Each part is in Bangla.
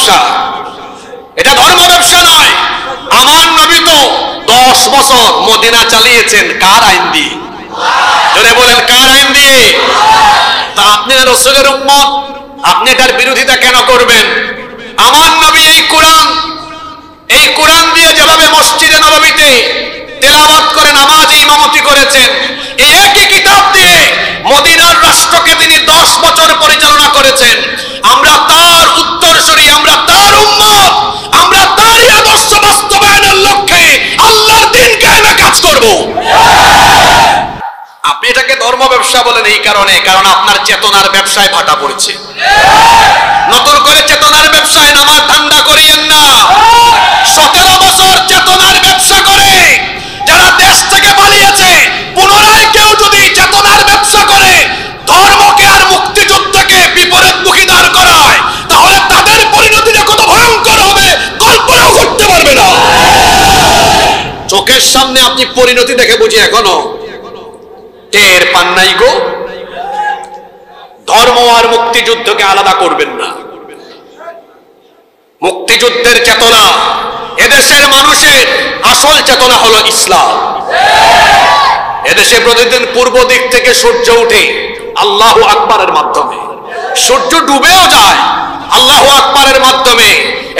ব্যবসা, এটা ধর্ম ব্যবসা নয়। আমার নবী তো 10 বছর মদিনা চালিয়েছেন কার আইন দিয়ে? জোরে বলেন, কার আইন দিয়ে? তা আপনি রাসূলের উম্মত, আপনি এটার বিরোধিতা কেন করবেন? আমার নবী এই কোরআন দিয়ে যেভাবে মসজিদে নববীতে তেলাওয়াত করে নামাজে ইমামতি করেছেন, এই একই কিতাব দিয়ে মদিনার রাষ্ট্রকে তিনি 10 বছর পরিচালনা করেছেন। আমরা তার উত্তরসূরি, আমরা তার উম্মত, আমরা তারই আদর্শ বাস্তবায়নের লক্ষ্যে আল্লাহর দ্বীন কায়েমে কাজ করব। আপনি এটাকে ধর্ম ব্যবসা বলেন এই কারণে, কারণ আপনার চেতনার ব্যবসায় ভাটা পড়েছে। নতুন করে চেতনার ব্যবসায় নামাজ ধান্দা করিয়েন না। 17 বছর চেতনার ব্যবসা করে যারা দেশ থেকে পালিয়েছে, পুনরায় কেউ যদি চেতনার ব্যবসা করে ধর্মকে আর মুক্তিযুদ্ধকে বিপরীতমুখী দাঁড় করায়, তাহলে তাদের পরিণতিটা কত ভয়ঙ্কর হবে কল্পনাও করতে পারবে না। চোখের সামনে আপনি পরিণতি দেখে বুঝি এখনো টের পান নাই গো। ধর্ম আর মুক্তিযুদ্ধকে আলাদা করবেন না। মুক্তিযুদ্ধের চেতনা, এদেশের মানুষের আসল চেতনা হলো ইসলাম। এদেশে প্রতিদিন পূর্ব দিক থেকে সূর্য উঠে আল্লাহু আকবারের মাধ্যমে, সূর্য ডুবেও যায় আল্লাহু আকবারের মাধ্যমে।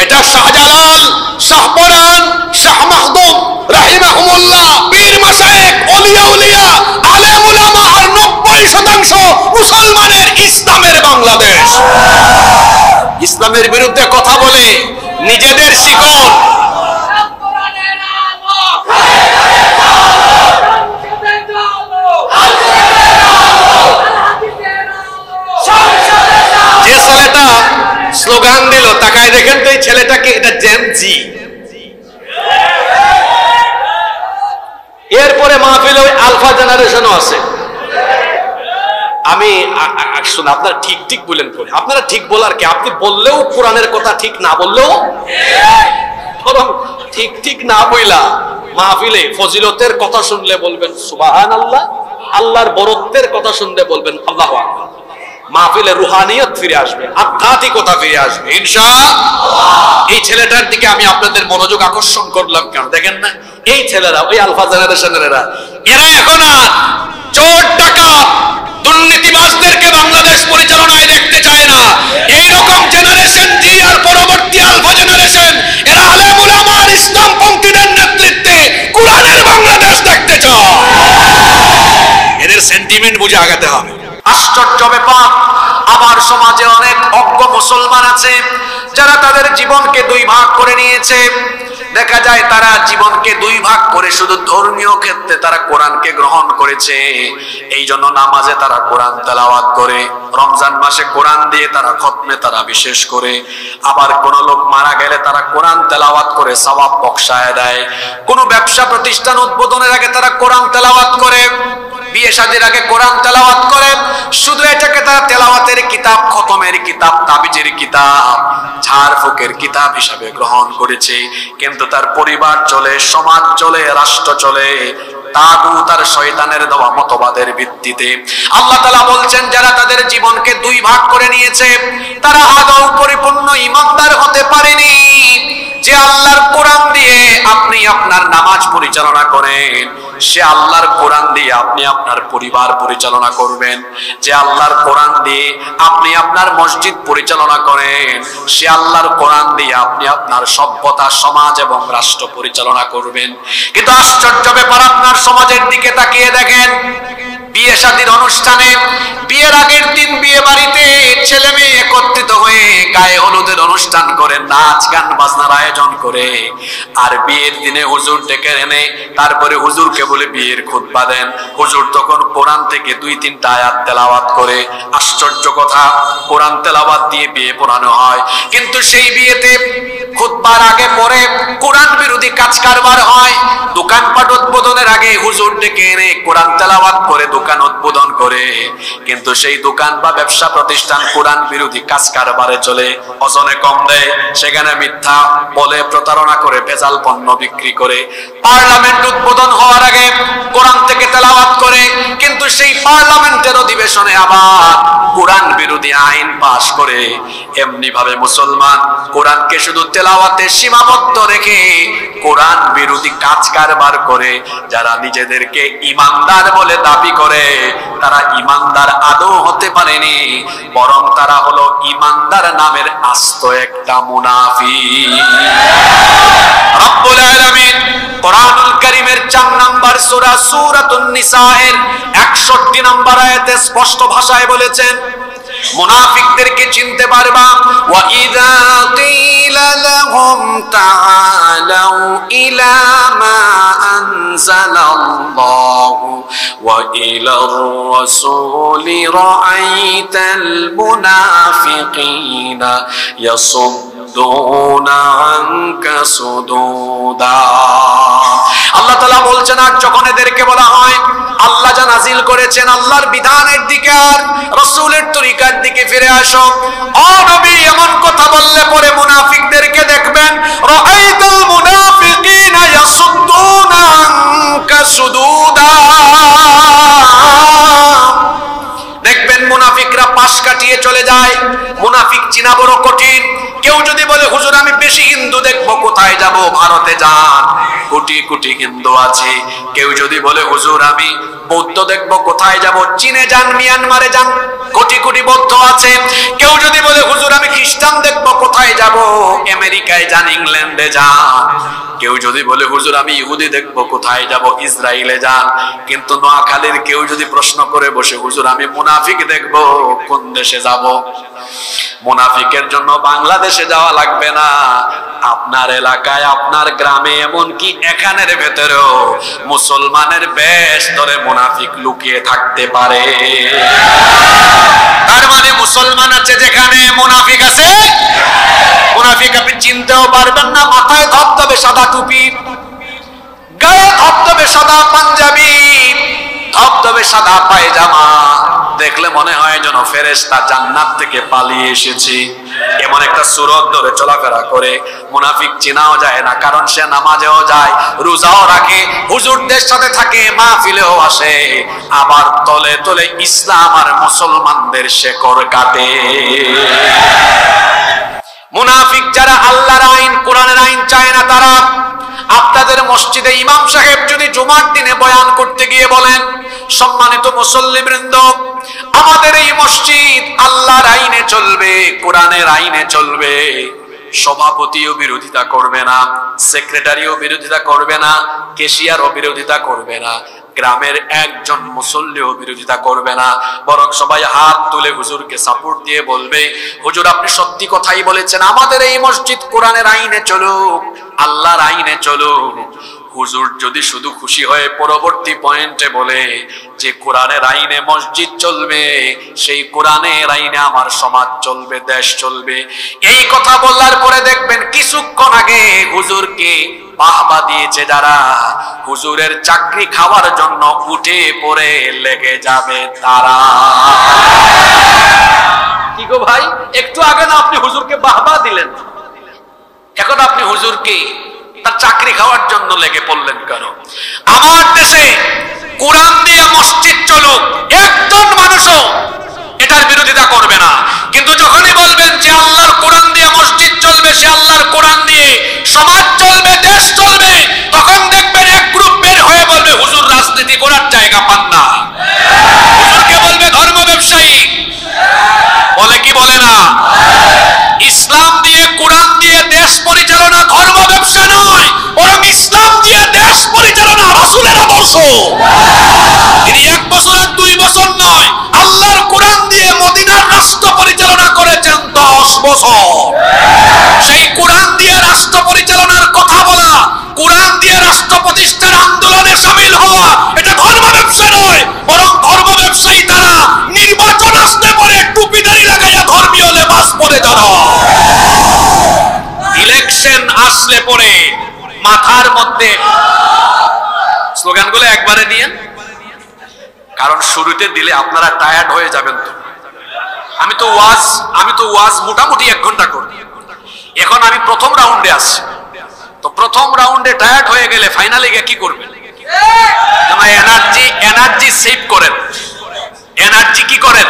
এটা শাহজালাল, শাহপরান, শাহ মাহদুম রাহিমাহুমুল্লাহ, পীর মাশায়েখ, ওলিয়া উলিয়া, আলেম উলামা আর 90% মুসলমানের ইসলামের বাংলাদেশ। ইসলামের বিরুদ্ধে কথা বলে নিজেদের শিকল যে ছেলেটা স্লোগান দিল, তাকায় দেখেন তো এই ছেলেটাকে, এটা জেন জি। এরপরে মাহফিলে ওই আলফা জেনারেশনও আছে। আমি শুনুন, আপনারা ঠিক ঠিক বলেন, আপনারা ঠিক বলার কি? আপনি বললেও কোরআনের কথা ঠিক, না বললেও বরং ঠিক ঠিক না বইলা মাহফিলে ফজিলতের কথা শুনলে বলবেন সুবহানাল্লাহ, আল্লাহর বরত্বের কথা শুনলে বলবেন আল্লাহু আকবার। মাহফিলে রুহানিয়ত ফিরে আসবে, আধ্যাত্মিকতা ফিরে আসবে ইনশাআল্লাহ। এই ছেলেটার দিকে আমি আপনাদের মনোযোগ আকর্ষণ করলাম কেন দেখেন না? এই ছেলেরা, ওই আলফা জেনারেশনের এরা এখন আর চোর ডাকাত দুর্নীতিবাজদেরকে বাংলাদেশ পরিচালনায় দেখতে চায় না। এইরকম জেনারেশন জি আর পরবর্তী আলফা জেনারেশন, এরা আলেম উলামা আর ইসলামপন্থীদের নেতৃত্বে কোরআনের বাংলাদেশ দেখতে চায়। এদের সেন্টিমেন্ট বুঝে আগাতে হবে। আশ্চর্য ব্যাপার, আবার সমাজে অনেক অজ্ঞ মুসলমান আছে যারা তাদের জীবনকে 2 ভাগ করে নিয়েছে। দেখা যায় তারা জীবনকে 2 ভাগ করে শুধু ধর্মীয় ক্ষেত্রে তারা কোরআনকে গ্রহণ করেছে। এই জন্য নামাজে তারা কোরআন তেলাওয়াত করে, রমজান মাসে কোরআন দিয়ে তারা খতমে তারা বিশেষ করে। আবার কোন লোক মারা গেলে তারা কোরআন তেলাওয়াত করে সওয়াব বখশায় দেয়। কোন ব্যবসা প্রতিষ্ঠান উদ্বোধনের আগে তারা কোরআন তেলাওয়াত করে, বিয়ে শাদীর আগে কোরআন তেলাওয়াত করে। শুধু এটাকে তারা তেলাওয়াতের কিতাব, খতমের কিতাব, তাবিজের কিতাব, ঝাড়ফুঁকের কিতাব হিসাবে গ্রহণ করেছে। কিন্তু তার পরিবার চলে, সমাজ চলে, রাষ্ট্র চলে তাগুত আর শয়তানের দেওয়া মতবাদের ভিত্তিতে। আল্লাহ তাআলা বলছেন যারা তাদের জীবনকে 2 ভাগ করে নিয়েছে তারা আদৌ পরিপূর্ণ ঈমানদার হতে পারেনি। যে আল্লাহর কোরআন দিয়ে আপনি আপনার নামাজ পরিচালনা করেন, সে আল্লাহর কোরআন দিয়ে আপনি আপনার পরিবার পরিচালনা করবেন। যে আল্লাহর কোরআন দিয়ে আপনি আপনার মসজিদ পরিচালনা করেন, সে আল্লাহর কোরআন দিয়ে আপনি আপনার সভ্যতা, সমাজ এবং রাষ্ট্র পরিচালনা করবেন। কিন্তু আশ্চর্য ব্যাপার, আপনার সমাজের দিকে তাকিয়ে দেখেন, বিয়ে শাদীর অনুষ্ঠানে বিয়ের আগের দিন বিয়ে বাড়িতে ছেলে মেয়ে একত্রিত হয়ে গায়ে হলুদের অনুষ্ঠান করে, নাচ গান বাজনার আয়োজন করে, আর বিয়ের দিনে হুজুর ডেকে এনে তারপরে হুজুরকে বলে বিয়ের খুতবা দেন। হুজুর তখন কোরআন থেকে 2-3টা আয়াত তেলাওয়াত করে। আশ্চর্য কথা, কোরআন তেলাওয়াত দিয়ে বিয়ে পড়ানো হয়, কিন্তু সেই বিয়েতে খুতবার আগে পরে কোরআন বিরোধী কাজ কারবার হয়। দোকানপাট উদ্বোধনের আগে হুজুর ডেকে এনে কোরআন তেলাওয়াত করে দোকান উদ্বোধন করে, কিন্তু সেই দোকান বা ব্যবসা প্রতিষ্ঠান কোরআন বিরোধী কাজ কারবারে চলে, ওজনে কম দেয়, সেখানে মিথ্যা বলে প্রতারণা করে ভেজাল পণ্য বিক্রি করে। পার্লামেন্ট উদ্বোধন হওয়ার আগে কোরআন থেকে তেলাওয়াত করে, কিন্তু সেই পার্লামেন্টের অধিবেশন পরিবেশনে আবার কোরআন বিরোধী আইন পাশ করে। এমনি ভাবে মুসলমান কোরআনকে শুধু তেলাওয়াতে সীমাবদ্ধ রেখে কোরআন বিরোধী কাজ কারবার করে। যারা নিজেদেরকে ইমানদার বলে দাবি করে তারা ইমানদার আদৌ হতে পারেনি, বরং তারা হলো ইমানদার নামের আস্ত একটা মুনাফিক। রব্বুল আলামিন কোরআনুল কারীমের 4 নম্বর সূরা সূরাতুন নিসা এর 61 নম্বর আয়াতে স্পষ্ট ভাষায় বলেছেন, মুনাফিকদেরকে চিনতে পারবা। ওয়া ইযা কিলা লাহুম তাআলাউ ইলা মা আনজালাল্লাহু ওয়া ইলার রাসূলি রাআইতাল মুনাফিকিনা ইয়াসুদ্দুনা আনকা সুদুদা। আল্লাহ তাআলা বলছেন, আর যখন এদেরকে বলা হয় আল্লাহ যা নাজিল করেছেন আল্লাহর বিধানের দিকে আর রাসূলের তরিকার দিকে ফিরে আসো, ও নবী এমন কথা বললে পরে মুনাফিকদেরকে দেখবেন রাআইতাল মুনাফিকিনা ইয়াসুদ্দুনা আনকা সুদুদা, দেখবেন মুনাফিকরা পাশ কাটিয়ে চলে যায়। মুনাফিক চিনা বড় কঠিন। কেউ যদি বলে হুজুর আমি বেশি হিন্দু দেখবো, কোথায় যাব? ভারতে যান, কোটি কোটি হিন্দু আছে। কেউ যদি বলে হুজুর আমি বৌদ্ধ দেখবো, কোথায় যাব? চীনে যান, মিয়ানমারে যান, কোটি কোটি বৌদ্ধ আছে। কেউ যদি বলে হুজুর আমি খ্রিস্টান দেখবো, কোথায় যাব? আমেরিকায় যান, ইংল্যান্ডে যান। কেউ যদি বলে হুজুর আমি ইহুদি দেখবো, কোথায় যাব? ইসরায়েলে যান। কিন্তু নোয়াখালীর কেউ যদি প্রশ্ন করে বসে হুজুর আমি মুনাফিক দেখবো, কোন দেশে যাব? মুনাফিকের জন্য বাংলাদেশে যাওয়া লাগবে না, আপনার এলাকায় আপনার গ্রামে এমনকি এখানের ভেতরেও মুসলমানের বেশ ধরে মুনাফিক লুকিয়ে থাকতে পারে। তার মানে মুসলমান আছে যেখানে মুনাফিক আছে। মুনাফিক আপনি চিনতেও পারবেন না। মাথায় ধবধবে সাদা টুপি, গায়ে ধবধবে সাদা পাঞ্জাবি, ধবধবে সাদা পায়জামা, দেখলে মনে হয় যেন ফেরেশতা জান্নাত থেকে পালিয়ে এসেছে। এমন একটা সুরত ধরে চলাফেরা করে। মুনাফিক চেনাও যায় না, কারণ সে নামাজেও যায়, রোজাও রাখে, হুজুরদের সাথে থাকে, মাহফিলেও আসে, আবার তলে তলে ইসলাম আর মুসলমানদের শেকড় কাটে। মুনাফিক যারা আল্লাহর আইন কোরআনের আইন চায় না, তারা আপনাদের মসজিদে ইমাম সাহেব যদি জুমার দিনে বয়ান করতে গিয়ে বলেন সম্মানিত মুসল্লিবৃন্দ আমাদের এই মসজিদ আল্লাহর আইনে চলবে, কোরআনের আইনে চলবে, সভাপতিও বিরোধিতা করবে না, সেক্রেটারিও বিরোধিতা করবে না, ক্যাশিয়ারও বিরোধিতা করবে না, গ্রামের একজন মুসল্লিও বিরোধিতা করবে না, বরং সবাই হাত তুলে হুজুরকে সাপোর্ট দিয়ে বলবে হুজুর আপনি সত্যি কথাই বলেছেন, আমাদের এই মসজিদ কোরআনের আইনে চলুক, আল্লাহর আইনে চলুক। হুজুর যদি শুধু খুশি হয়ে পরবর্তী পয়েন্টে বলে যে কোরআনের আইনে মসজিদ চলবে, সেই কোরআনের আইনে আমার সমাজ চলবে, দেশ চলবে, এই কথা বলার পরে দেখবেন কিছুক্ষণ আগে হুজুরকে বাহবা দিয়েছে যারা, হুজুরের চাকরি খাওয়ার জন্য উঠে পড়ে লেগে যাবে তারা। কি গো ভাই, একটু আগে না আপনি হুজুরকে বাহবা দিলেন, এখন আপনি হুজুরকে তার চাকরি খাওয়ার জন্য লেগে পড়লেন কেন? আমার দেশে কোরআন দিয়ে মসজিদ চলুক, একজন মানুষও এটার বিরোধিতা করবে না, কিন্তু যখনই বলবেন যে আল্লাহর কোরআন দিয়ে মসজিদ চলবে, সে আল্লাহর কোরআন দিয়ে সমাজ চলবে, দেশ চলবে, তখন দেখবেন এক গ্রুপ বের হয়ে বলবে হুজুর রাজনীতি করার জায়গা পান না, হুজুরকে বলবে ধর্ম ব্যবসায়ী, বলে কি বলে না? ইসলাম দিয়ে কোরআন দিয়ে দেশ পরিচালনা ধর্ম ব্যবসা নয়, বরং ইসলাম দিয়ে দেশ পরিচালনা রাসূলের আদর্শ। তিনি 1 বছর আর 2 বছর নয়, আল্লাহর কোরআন দিয়ে মদিনার রাষ্ট্র পরিচালনা করেছেন 10 বছর। সেই কোরআন দিয়ে রাষ্ট্র পরিচালনার কথা বলা, কোরআন দিয়ে রাষ্ট্র প্রতিষ্ঠার আন্দোলনে শামিল হওয়া, এটা ধর্ম ব্যবসা নয়, বরং ধর্ম ব্যবসায়ী তারা নির্বাচন আসতে পরে টুপিদারি লাগাইয়া ধর্মীয় লেবাস পরে যারা, ইলেকশন আসলে পরে মাথার মধ্যে স্লোগানগুলো একবারে দিয়েন, কারণ শুরুতে দিলে আপনারা টায়ার্ড হয়ে যাবেন। তো আমি তো ওয়াজ মোটামুটি 1 ঘন্টা করি, এখন আমি প্রথম রাউন্ডে আসছি, তো প্রথম রাউন্ডে টায়ার্ড হয়ে গেলে ফাইনালে গিয়ে কি করবেন? এনার্জি সেভ করেন, এনার্জি কি করেন,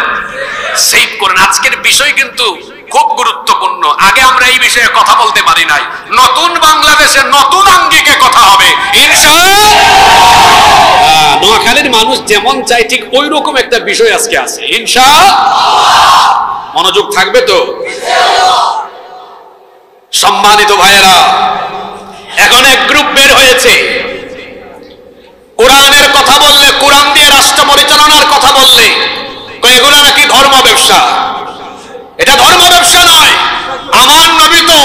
সেভ করেন। আজকের বিষয় কিন্তু খুব গুরুত্বপূর্ণ। আগে আমরা এই বিষয়ে কথা বলতে পারি নাই। নতুন বাংলাদেশে নতুন আঙ্গিকে কথা হবে ইনশাআল্লাহ। নোয়াখালীর মানুষ যেমন চাই ঠিক ওই রকম একটা বিষয় আজকে আছে ইনশাআল্লাহ। মনোযোগ থাকবে তো? সম্মানিত ভাইয়েরা, এখন এক গ্রুপ বের হয়েছে, কোরআনের কথা বললে, কোরআন দিয়ে রাষ্ট্র পরিচালনার কথা বললে এগুলা নাকি ধর্ম ব্যবসা। এটা ধর্ম ব্যবসা নয়। আমার নবী তো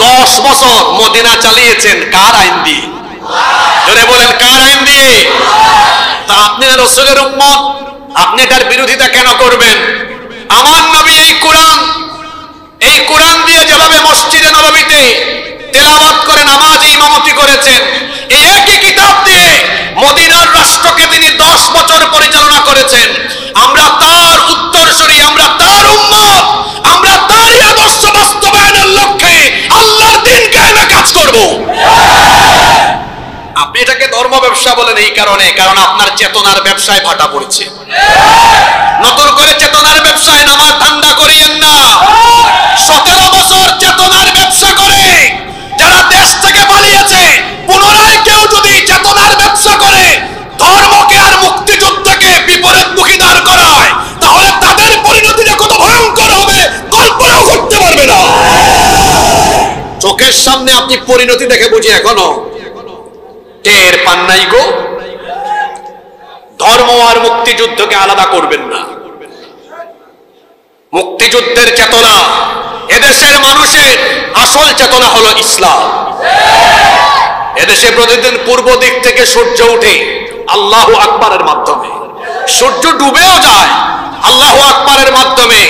10 বছর মদিনা চালিয়েছেন কার আইন দিয়ে? জোরে বলেন, কার আইন দিয়ে? তা আপনি রাসূলের উম্মত, আপনি এটার বিরোধিতা কেন করবেন? আমার নবী এই কোরআন দিয়ে যেভাবে মসজিদে নববীতে তেলাওয়াত করে নামাজে ইমামতি করেছেন, এই একই কিতাব দিয়ে মদিনার রাষ্ট্রকে তিনি 10 বছর পরিচালনা করেছেন। আমরা তার উত্তরসূরি, আমরা তার উম্মত, আমরা তারই আদর্শ বাস্তবায়নের লক্ষ্যে আল্লাহর দ্বীন কায়েমে কাজ করব। আপনি এটাকে ধর্ম ব্যবসা বলেন এই কারণে, কারণ আপনার চেতনার ব্যবসায় ভাটা পড়েছে। নতুন করে চেতনার ব্যবসায় নামাজ ধান্দা করিয়েন না। 17 বছর চেতনার ব্যবসা করে যারা দেশ থেকে পালিয়েছে, পুনরায় কেউ যদি চেতনার ব্যবসা করে ধর্মকে আর মুক্তিযুদ্ধকে বিপরীতমুখী দাঁড় করায়, তাহলে তাদের পরিণতিটা কত ভয়ঙ্কর হবে কল্পনাও করতে পারবে না। চোখের সামনে আপনি পরিণতি দেখে বুঝি এখনো টের পান নাই গো। ধর্ম আর মুক্তিযুদ্ধকে আলাদা করবেন না। মুক্তিযুদ্ধের চেতনা, এদেশের মানুষের আসল চেতনা হলো ইসলাম। এদেশে প্রতিদিন পূর্ব দিক থেকে সূর্য উঠে আল্লাহু আকবারের মাধ্যমে, সূর্য ডুবেও যায় আল্লাহু আকবারের মাধ্যমে।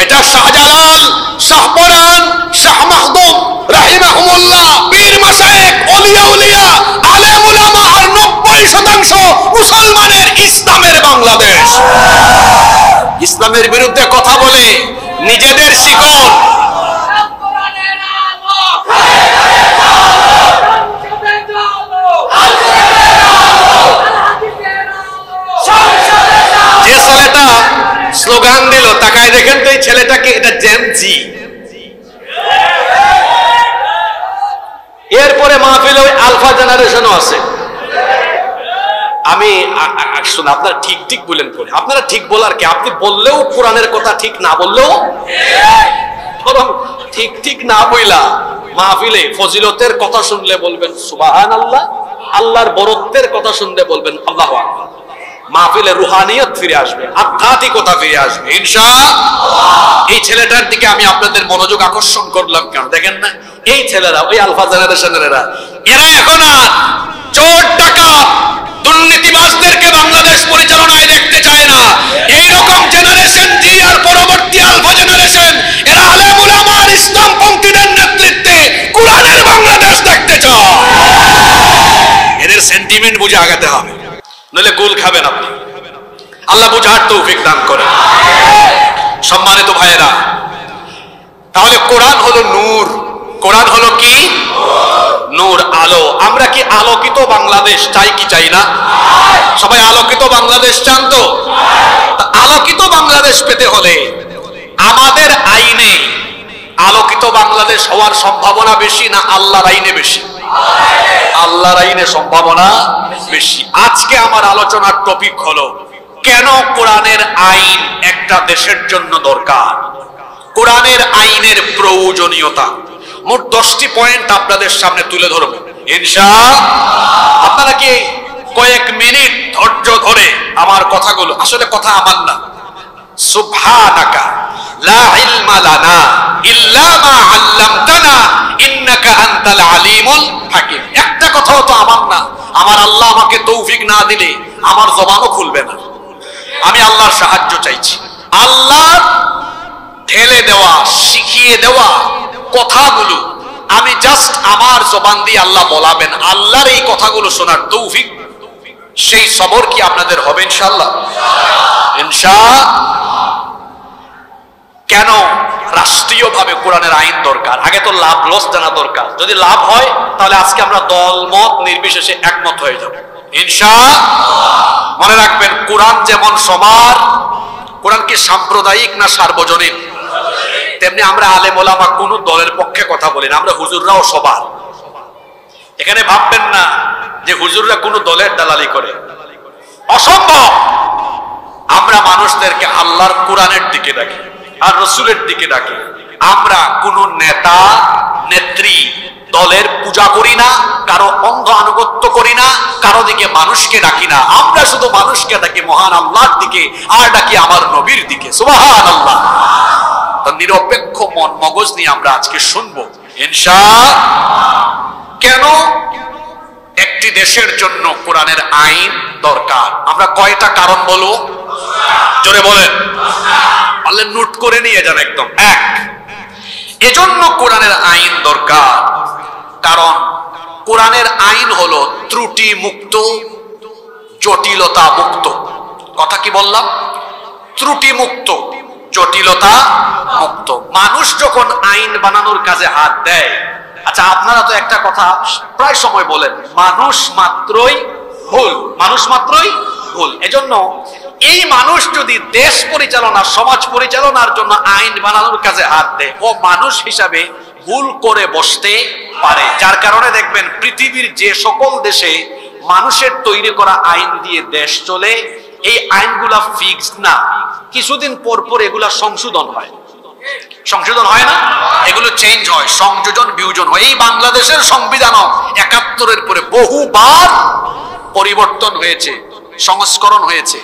এটা শাহজালাল, শাহপরান, শাহ মাহদুম রাহিমাহুমুল্লাহ, পীর মাশায়েখ, ওলিয়া উলিয়া, আলেম উলামা আর 90% মুসলমানের ইসলামের বাংলাদেশ। ইসলামের বিরুদ্ধে কথা বলে নিজেদের শিকল যে ছেলেটা স্লোগান দিল, তাকায় দেখেন তো এই ছেলেটাকে, এটা জেন জি। এরপরে মাহফিলে ওই আলফা জেনারেশনও আছে। আমি শুন, আপনারা ঠিক ঠিক বলেন করে, আপনারা ঠিক বলার কি? আপনি বললেও কোরআনের কথা ঠিক, না বললেও বরং ঠিক ঠিক না বইলা মাহফিলে ফজিলতের কথা শুনলে বলবেন সুবহানাল্লাহ, আল্লাহর বরত্বের কথা শুনলে বলবেন আল্লাহু আকবার। মাহফিলে রুহানিয়ত ফিরে আসবে, আধ্যাত্মিকতা ফিরে আসবে ইনশাআল্লাহ। এই ছেলেটার দিকে আমি আপনাদের মনোযোগ আকর্ষণ করলাম কেন দেখেন না? এই ছেলেরা, ওই আলফা জেনারেশনের এরা এখন আর চোর ডাকাত দুর্নীতিবাজদেরকে বাংলাদেশ পরিচালনায় দেখতে চায় না। এইরকম জেনারেশন জি আর পরবর্তী আলফা জেনারেশন, এরা আলেম উলামা আর ইসলামপন্থীদের নেতৃত্বে কোরআনের বাংলাদেশ দেখতে চায়। এদের সেন্টিমেন্ট বুঝে আগাতে হবে, নইলে গোল খাবেন আপনি। আল্লাহ বুঝার তৌফিক দান করেন। সম্মানিত ভাইয়েরা, তাহলে কোরআন হলো নূর। কোরআন হলো কি? নূর, আলো। আমরা কি আলোকিত বাংলাদেশ চাই কি চাই না? সবাই আলোকিত বাংলাদেশ চান তো? আলোকিত বাংলাদেশ পেতে হলে আমাদের আইনে আলোকিত বাংলাদেশ হওয়ার সম্ভাবনা বেশি না আল্লাহর আইনে বেশি? আল্লাহর আইনে সম্ভাবনা বেশি। আজকে আমার আলোচনার টপিক হলো কেন কোরআনের আইন একটা দেশের জন্য দরকার, কোরআনের আইনের প্রয়োজনীয়তা। মোট 10টি পয়েন্ট আপনাদের সামনে তুলে ধরব ইনশাআল্লাহ। আপনারা কি কয়েক মিনিট ধৈর্য ধরে আমার কথাগুলো, আসলে কথা আমার না, সুবহানাকা লা ইলমা লানা ইল্লা মা আল্লামতানা ইন্নাকা আনতাল আলিমুল হাকিম। একটা কথাও তো আমার না। আমার আল্লাহ আমাকে তৌফিক না দিলে আমার জবানও খুলবে না। আমি আল্লাহর সাহায্য চাইছি। আল্লাহ ঢেলে দেওয়া, শিখিয়ে দেওয়া কথাগুলো আমি জাস্ট আমার জবান দিয়ে আল্লাহ বলাবেন। আল্লাহর এই কথাগুলো শোনার তৌফিক, সেই সবর কি আপনাদের হবে ইনশাআল্লাহ? ইনশাআল্লাহ। কেন রাষ্ট্রীয়ভাবে কোরআনের আইন দরকার? আগে তো লাভ লস জানা দরকার। যদি লাভ হয় তাহলে আজকে আমরা দলমত নির্বিশেষে একমত হয়ে যাব ইনশাআল্লাহ। মনে রাখবেন, কোরআন যেমন সবার, কোরআন কি সাম্প্রদায়িক না সার্বজনীন? তেমনি আমরা আলেম ওলামা কোন দলের পক্ষে কথা বলি না, আমরা হুজুররাও সবার। এখানে ভাববেন না যে হুজুররা কোন দলের দালালি করে, অসম্ভব। আমরা মানুষদেরকে আল্লাহর কোরআনের দিকে ডাকি আর রসুলের দিকে ডাকি। আমরা কোন নেতা নেত্রী দলের পূজা করি না, কারো অন্ধ আনুগত্য করি না, কারো দিকে মানুষকে ডাকি না। আমরা শুধু মানুষকে ডাকি মহান আল্লাহর দিকে, আর ডাকি আমার নবীর দিকে। সুবহানাল্লাহ। তো নিরপেক্ষ মন মগজ নিয়ে আমরা আজকে শুনবো ইনশাআল্লাহ। কেন একটি দেশের জন্য কোরআনের আইন দরকার? আমরা কয়টা কারণ বলবো? জোরে বলেন। পারলে নোট করে নিয়ে যান একদম। এক, এজন্য কোরআনের আইন দরকার কারণ কোরআনের আইন হলো ত্রুটি মুক্ত, জটিলতা মুক্ত। কথা কি বললাম? ত্রুটি মুক্ত, জটিলতা মুক্ত। মানুষ যখন আইন বানানোর কাজে হাত দেয়, আচ্ছা আপনারা তো একটা কথা প্রায় সময় বলেন, মানুষ মাত্রই ভুল, মানুষ মাত্রই ভুল। এজন্য এই মানুষ যদি দেশ পরিচালনা, সমাজ পরিচালনার জন্য আইন বানানোর কাজে হাত দেয়, ও মানুষ হিসাবে ভুল করে বসতে পারে। যার কারণে দেখবেন পৃথিবীর যে সকল দেশে মানুষের তৈরি করা আইন দিয়ে দেশ চলে, এই আইনগুলা ফিক্সড না, কিছুদিন পর পর এগুলা সংশোধন হয়। সংশোধন হয় না, এগুলো চেঞ্জ হয়, সংযোজন বিয়োজন হয়। এই বাংলাদেশের সংবিধানও ৭১-এর পরে বহুবার পরিবর্তন হয়েছে, সংস্করণ হয়েছে,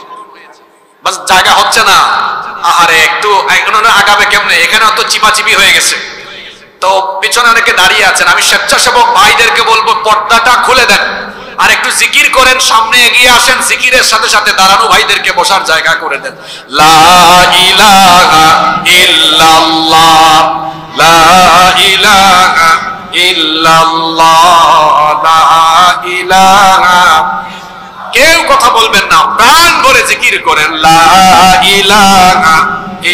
বাস জায়গা হচ্ছে না। আরে একটু আগাবে কেমনে, এখানে তো চিপাচিপি হয়ে গেছে। তো পিছনে অনেকে দাঁড়িয়ে আছেন, আমি স্বেচ্ছাসেবক ভাইদেরকে বলবো পর্দাটা খুলে দেন আর একটু জিকির করেন, সামনে এগিয়ে আসেন, জিকিরের সাথে সাথে দাঁড়ানো ভাইদেরকে বসার জায়গা করে দেন। লা ইলাহা ইল্লাল্লাহ, লা ইলাহা ইল্লাল্লাহ, লা ইলাহা। কেউ কথা বলবেন না, প্রাণ ভরে জিকির করেন। লা ইলাহা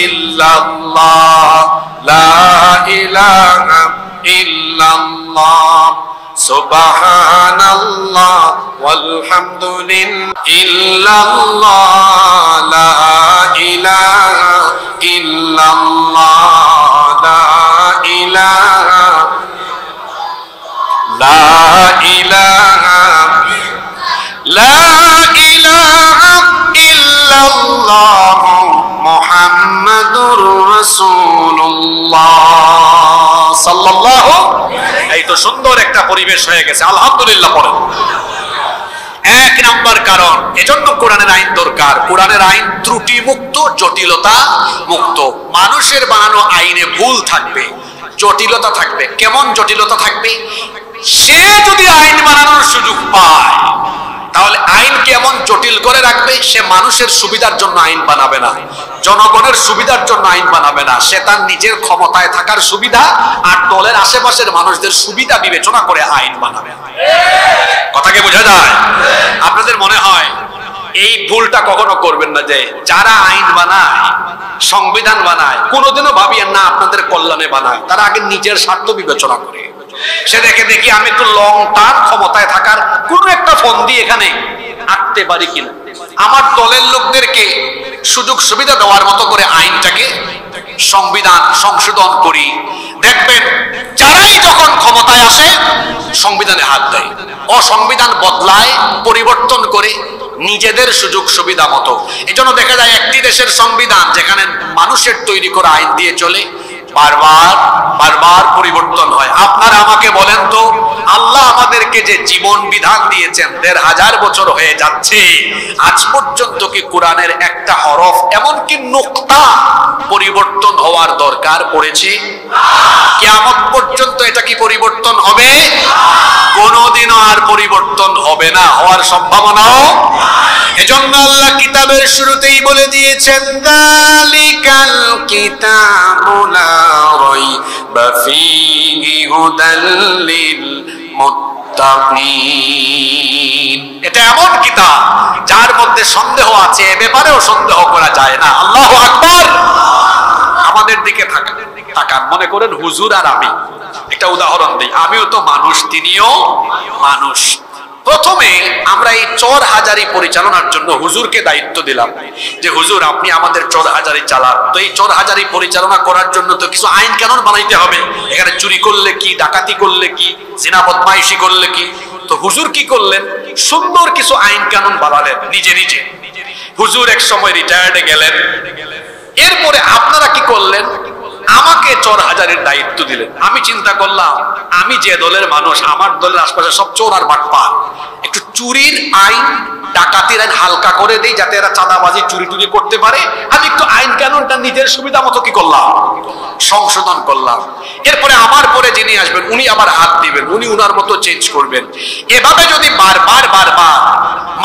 ইল্লাল্লাহ, লা ইলাহা ইল্লাল্লাহ, সুবহানাল্লাহ ওয়ালহামদুলিল্লাহ, ইল্লাল্লাহ, লা ইলাহা ইল্লাল্লাহ, লা ইলাহা, লা ইলাহা, লা ইলাহা ইল্লাল্লাহ মুহাম্মাদুর রাসূলুল্লাহ সাল্লাল্লাহু। এই তো সুন্দর একটা পরিবেশ হয়ে গেছে, আলহামদুলিল্লাহ পড়েন। এক নাম্বার কারণ, এজন্য কোরআনের আইন দরকার। কোরআনের আইন ত্রুটি মুক্ত, জটিলতা মুক্ত। মানুষের বানানো আইনে ভুল থাকবে, জটিলতা থাকবে। কেমন জটিলতা থাকবে? সে যদি আইন বানানোর সুযোগ পায়, তাহলে আইনকে এমন জটিল করে রাখবে, সে মানুষের সুবিধার জন্য আইন বানাবে না, জনগণের সুবিধার জন্য আইন বানাবে না। সে তার নিজের ক্ষমতায় থাকার সুবিধা আর দলের আশেপাশের মানুষদের সুবিধা বিবেচনা করে আইন বানাবে। কথাকে বোঝা যায়? আপনাদের মনে হয় এই ভুলটা কখনো করবেন না যে যারা আইন বানায়, সংবিধান বানায়, কোনোদিনও ভাবিয়েন না আপনাদের কল্যাণে বানায়। তারা আগে নিজের স্বার্থ বিবেচনা করে। সে দেখি আমি একটু লং টার্ম ক্ষমতায় থাকার কোন একটা ফন্দি এখানে আঁকতে পারি কিনা, আমার দলের লোকদেরকে সুযোগ সুবিধা দেওয়ার মতো করে আইনটাকে সংবিধান সংশোধন করি। দেখবেন যারাই যখন ক্ষমতায় আসে সংবিধানে হাত দেয়, সংবিধান বদলায়, পরিবর্তন করে নিজেদের সুযোগ সুবিধা মতো। এই জন্য দেখা যায় একটি দেশের সংবিধান যেখানে মানুষের তৈরি করা আইন দিয়ে চলে, বারবার বারবার পরিবর্তন হয়। আপনারা আমাকে বলেন তো, আল্লাহ আমাদেরকে যে জীবন বিধান দিয়েছেন ১৫০০ বছর হয়ে যাচ্ছে, আজ পর্যন্ত কি কোরআনের একটা হরফ, এমনকি নোক্তা পরিবর্তন হওয়ার দরকার পড়েছে? কিয়ামত পর্যন্ত এটা কি পরিবর্তন হবে? কোনোদিনও আর পরিবর্তন হবে না, হওয়ার সম্ভাবনাও। এজন্য আল্লাহ কিতাবের শুরুতেই বলে দিয়েছেন, যালিকাল কিতাবু লা রাইবা ফীহি হুদাল লিল মুত্তাকিন। এটা এমন কিতাব যার মধ্যে সন্দেহ আছে, এ ব্যাপারেও সন্দেহ করা যায় না। আল্লাহু আকবার। আমাদের দিকে তাকান, মনে করেন হুজুর আর আমি একটা উদাহরণ দিই। আমিও তো মানুষ, তিনিও মানুষ। প্রথমে আমরা এই চর হাজারি পরিচালনার জন্য হুজুরকে দায়িত্ব দিলাম যে হুজুর আপনি আমাদের চর হাজারি চালান। তো এই চর হাজারি পরিচালনা করার জন্য তো কিছু আইন কানুন বানাইতে হবে। এখানে চুরি করলে কি, ডাকাতি করলে কি, জিনা বদমাইশি করলে কি। তো হুজুর কি করলেন, সুন্দর কিছু আইন কানুন বানালেন নিজে নিজে। হুজুর এক সময় রিটায়ার্ডে গেলেন। এরপরে আপনারা কি করলেন, আমাকে চোর হাজারের দায়িত্ব দিলেন। আমি চিন্তা করলাম আমি যে দলের মানুষ, আমার দলের আশপাশে সব চোর আর বাটপার, একটু চুরির আইন, ডাকাতির আইন হালকা করে দেই যাতে এরা চাঁদাবাজি চুরি টুরি করতে পারে। আমি একটু আইন কানুনটা নিজের সুবিধা মতো কি করলাম, সংশোধন করলাম। এরপরে আমার পরে যিনি আসবেন উনি আবার হাত দিবেন, উনি উনার মতো চেঞ্জ করবেন। এভাবে যদি বারবার বারবার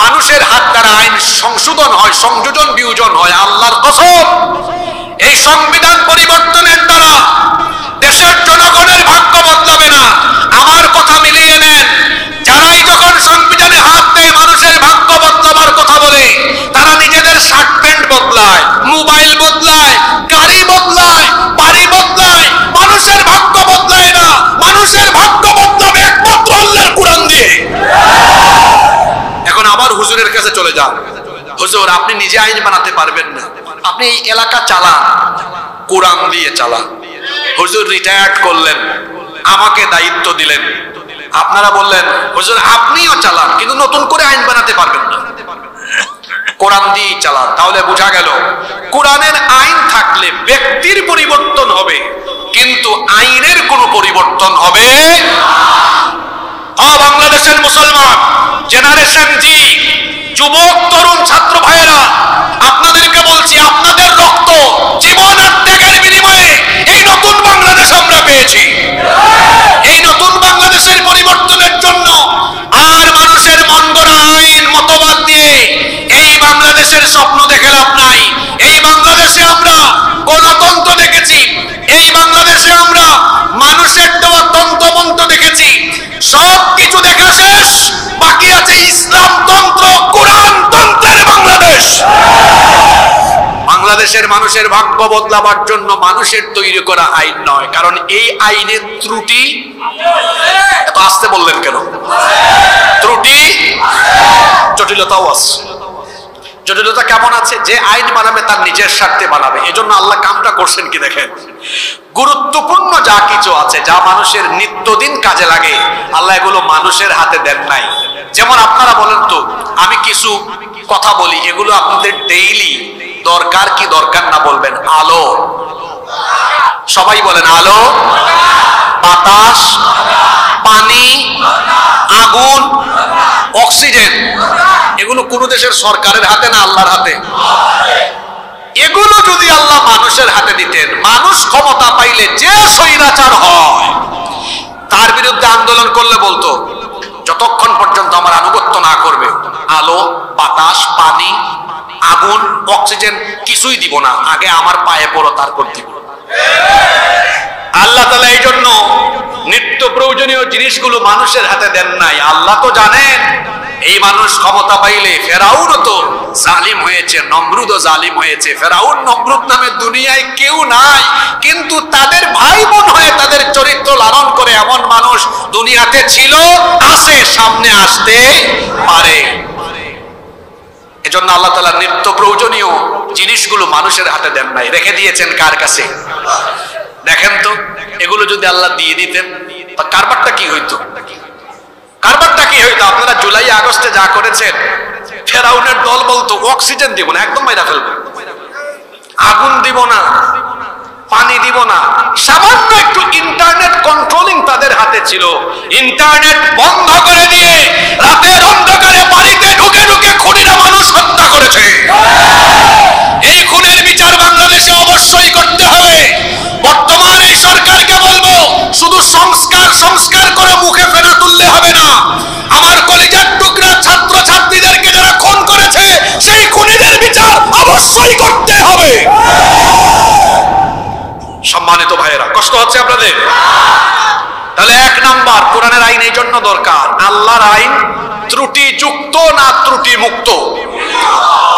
মানুষের হাত দ্বারা আইন সংশোধন হয়, সংযোজন বিয়োজন হয়, আল্লাহর কসম এই সংবিধান পরিবর্তনের দ্বারা দেশের জনগণের ভাগ্য বদলাবে না। আমার কথা মিলিয়ে নেন, যারাই যখন সংবিধানে হাত দেয় মানুষের ভাগ্য বদলাবার কথা বলে, তারা নিজেদের শার্ট প্যান্ট বদলায়, মোবাইল বদলায়, গাড়ি বদলায়, বাড়ি বদলায়। মানুষের ভাগ্য বদলায় না। মানুষের ভাগ্য বদলাবে একমাত্র আল্লাহর কোরআন দিয়ে। এখন আবার হুজুরের কাছে চলে যান, হুজুর আপনি নিজে আইন বানাতে পারবেন না, আপনি এই এলাকা চালান, কোরআন দিয়ে চালান। হুজুর রিটায়ার্ড করলেন, আমাকে দায়িত্ব দিলেন। আপনারা বললেন হুজুর আপনিও চালান, কিন্তু নতুন করে আইন বানাতে পারবেন না, কোরআন দিয়ে চালান। তাহলে বোঝা গেল কোরআনের আইন থাকলে ব্যক্তির পরিবর্তন হবে, কিন্তু আইনের কোনো পরিবর্তন হবে না। বাংলাদেশের মুসলমান জেনারেশন জি, যুবক তরুণ ছাত্র ভাইয়েরা, আপনাদেরকে বলছি আপনাদের রক্ত, জীবন আর ত্যাগের বিনিময়ে এই নতুন বাংলাদেশ আমরা পেয়েছি। এই নতুন বাংলাদেশের পরিবর্তনের জন্য আর মানুষের মন গড়া আইন মতবাদ দিয়ে এই বাংলাদেশের স্বপ্ন দেখে লাভ নাই। এই বাংলাদেশে আমরা গণতন্ত্র দেখেছি, এই বাংলাদেশে আমরা মানুষের দেওয়া তন্ত্রমন্ত্র দেখেছি। সব কিছু দেখা শেষ, বাকি আছে ইসলাম তন্ত্র, কোরআন তন্ত্রের বাংলাদেশ। বাংলাদেশের মানুষের ভাগ্য বদলাবার জন্য মানুষের তৈরি করা আইন নয়, কারণ এই আইনের ত্রুটি, এত আসতে বললেন কেন, ত্রুটি জটিলতাও আছে। জটিলতা কেমন আছে, যে আইন বানাবে তার নিজের স্বার্থে বানাবে। এজন্য আল্লাহ কামটা করছেন কি দেখেন, গুরুত্বপূর্ণ যা কিছু আছে, যা মানুষের নিত্যদিন কাজে লাগে, আল্লাহ এগুলো মানুষের হাতে দেন নাই। যেমন আপনারা বলেন তো, আমি কিছু কথা বলি, এগুলো আপনাদের ডেইলি দরকার কি দরকার না বলবেন। আলো, সবাই বলেন আলো, বাতাস, পানি, আগুন, অক্সিজেন, এগুলো কোন দেশের সরকারের হাতে না আল্লাহর হাতে? এগুলো যদি আল্লাহ মানুষের হাতে দিতেন, মানুষ ক্ষমতা পাইলে যে স্বৈরাচার হয় তার বিরুদ্ধে আন্দোলন করলে বলতো যতক্ষণ পর্যন্ত আমার আনুগত্য না করবে আলো, বাতাস, পানি, আগুন, অক্সিজেন কিছুই দিব না, আগে আমার পায়ে পড়ো তারপর দিব। আল্লাহ তাআলা এই জন্য নিত্য প্রয়োজনীয় জিনিসগুলো মানুষের হাতে দেন নাই। আল্লাহ তো জানেন এই মানুষ ক্ষমতা পাইলে, ফেরাউন তো জালিম হয়েছে, নমরুদও জালিম হয়েছে। ফেরাউন নমরুদ নামে দুনিয়ায় কেউ নাই, কিন্তু তাদের ভাই বোন হয়ে তাদের চরিত্র লালন করে এমন মানুষ দুনিয়াতে ছিল, আছে, সামনে আসতে পারে। এজন্য আল্লাহ তাআলা নিত্য প্রয়োজনীয় জিনিসগুলো মানুষের হাতে দেন নাই, রেখে দিয়েছেন কার কাছে? দেখেন তো, এগুলো যদি আল্লাহ দিয়ে দিতেন কারবারটা কি হইতো? কারবারটা কি হইতো? আপনারা জুলাই আগস্টে যা করেছেন, ফেরাউনের দল বলতো অক্সিজেন দিব না, একদম মাইরা ফেলবো, আগুন দিব না, পানি দিব না। সামান্য একটু ইন্টারনেট কন্ট্রোলিং তাদের হাতে ছিল, ইন্টারনেট বন্ধ করে দিয়ে রাতের অন্ধকারে বাড়িতে ঢুকে ঢুকে খুনিরা মানুষ হত্যা করেছে। এই খুনের বিচার বাংলাদেশে অবশ্যই করতে হবে। বর্তমান এই সরকারকে বলবো, শুধু সংস্কার সংস্কার করে মুখে ফেনা তুললে হবে না। আমার কলেজের টুকরা ছাত্র ছাত্রীদেরকে যারা খুন করেছে সেই খুনিদের বিচার অবশ্যই করতে হবে। সম্মানিত ভাইয়েরা, কষ্ট হচ্ছে আপনাদের? তাহলে এক নাম্বার, কোরআনের আইন এই জন্য দরকার, আল্লাহর আইন ত্রুটি যুক্ত না ত্রুটি মুক্ত,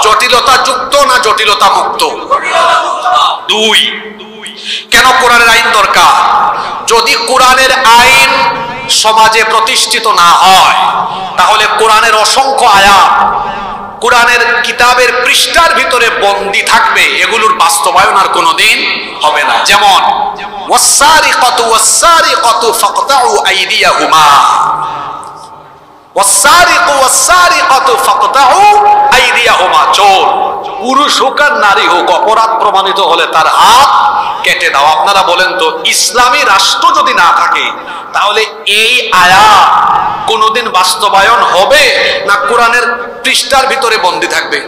জটিলতা যুক্ত না জটিলতা মুক্ত। দুই, কেন কোরআনের আইন দরকার? যদি কোরআনের আইন সমাজে প্রতিষ্ঠিত না হয়, তাহলে কোরআনের অসংখ্য আয়াত কোরআনের কিতাবের পৃষ্ঠার ভিতরে বন্দী থাকবে, এগুলোর বাস্তবায়ন আর কোনোদিন হবে না। যেমন ওয়াসসারিকাতু ওয়াসসারিকাতু ফাকতাউ আইদিয়াহুমা, ওয়াসসারিকু ওয়াসসারিকাতু ফাকতাউ আইদিয়াহুমা, চোর পুরুষ হোক আর নারী হোক অপরাধ প্রমাণিত হলে তার হাত কেটে দাও। আপনারা বলেন তো, ইসলামী রাষ্ট্র যদি না থাকে তাহলে এই আয়াত কোনোদিন বাস্তবায়ন হবে না কোরআনের পৃষ্ঠার ভিতরে বন্দী থাকবে?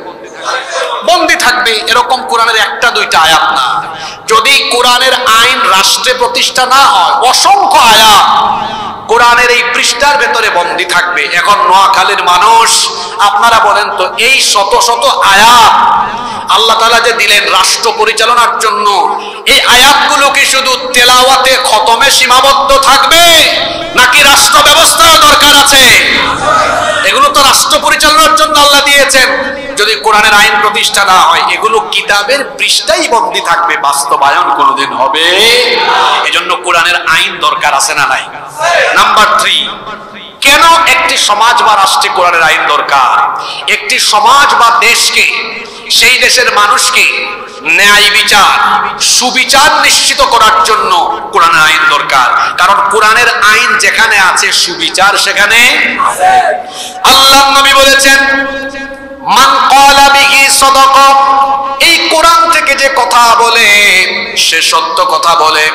বন্দী থাকবে। এরকম কোরআনের একটা দুইটা আয়াত না, যদি কোরআনের আইন রাষ্ট্রে প্রতিষ্ঠা না হয় অসংখ্য আয়াত কোরআনের এই পৃষ্ঠার ভেতরে বন্দী থাকবে। এখন নোয়াখালীর মানুষ, আপনারা বলেন তো, এই শত শত আয়াত আল্লাহ তাআলা যে দিলেন রাষ্ট্র পরিচালনার জন্য, এই আয়াতগুলো কি শুধু তেলাওয়াতে খতমে সীমাবদ্ধ থাকবে নাকি রাষ্ট্র ব্যবস্থাও দরকার আছে? এগুলো তো রাষ্ট্র পরিচালনার জন্য আল্লাহ দিয়েছেন। যদি কোরআনের আইন প্রতিষ্ঠা না হয় এগুলো কিতাবের পৃষ্ঠাই বন্দী থাকবে, বাস্তবায়ন কোনোদিন হবে? এজন্য কোরআনের আইন দরকার আছে না নাই? নাম্বার 3, কেন একটি সমাজ বা রাষ্ট্রে কোরআনের আইন দরকার? একটি সমাজ বা দেশকে, সেই দেশের মানুষকে ন্যায় বিচার, সুবিচার নিশ্চিত করার জন্য কোরআনের আইন দরকার। কারণ কোরআনের আইন যেখানে আছে সুবিচার সেখানে আছে। আল্লাহর নবী বলেছেন, মান ক্বালা বিহি সাদাকা, এই কোরআন থেকে যে কথা বলে সে সত্য কথা বলে।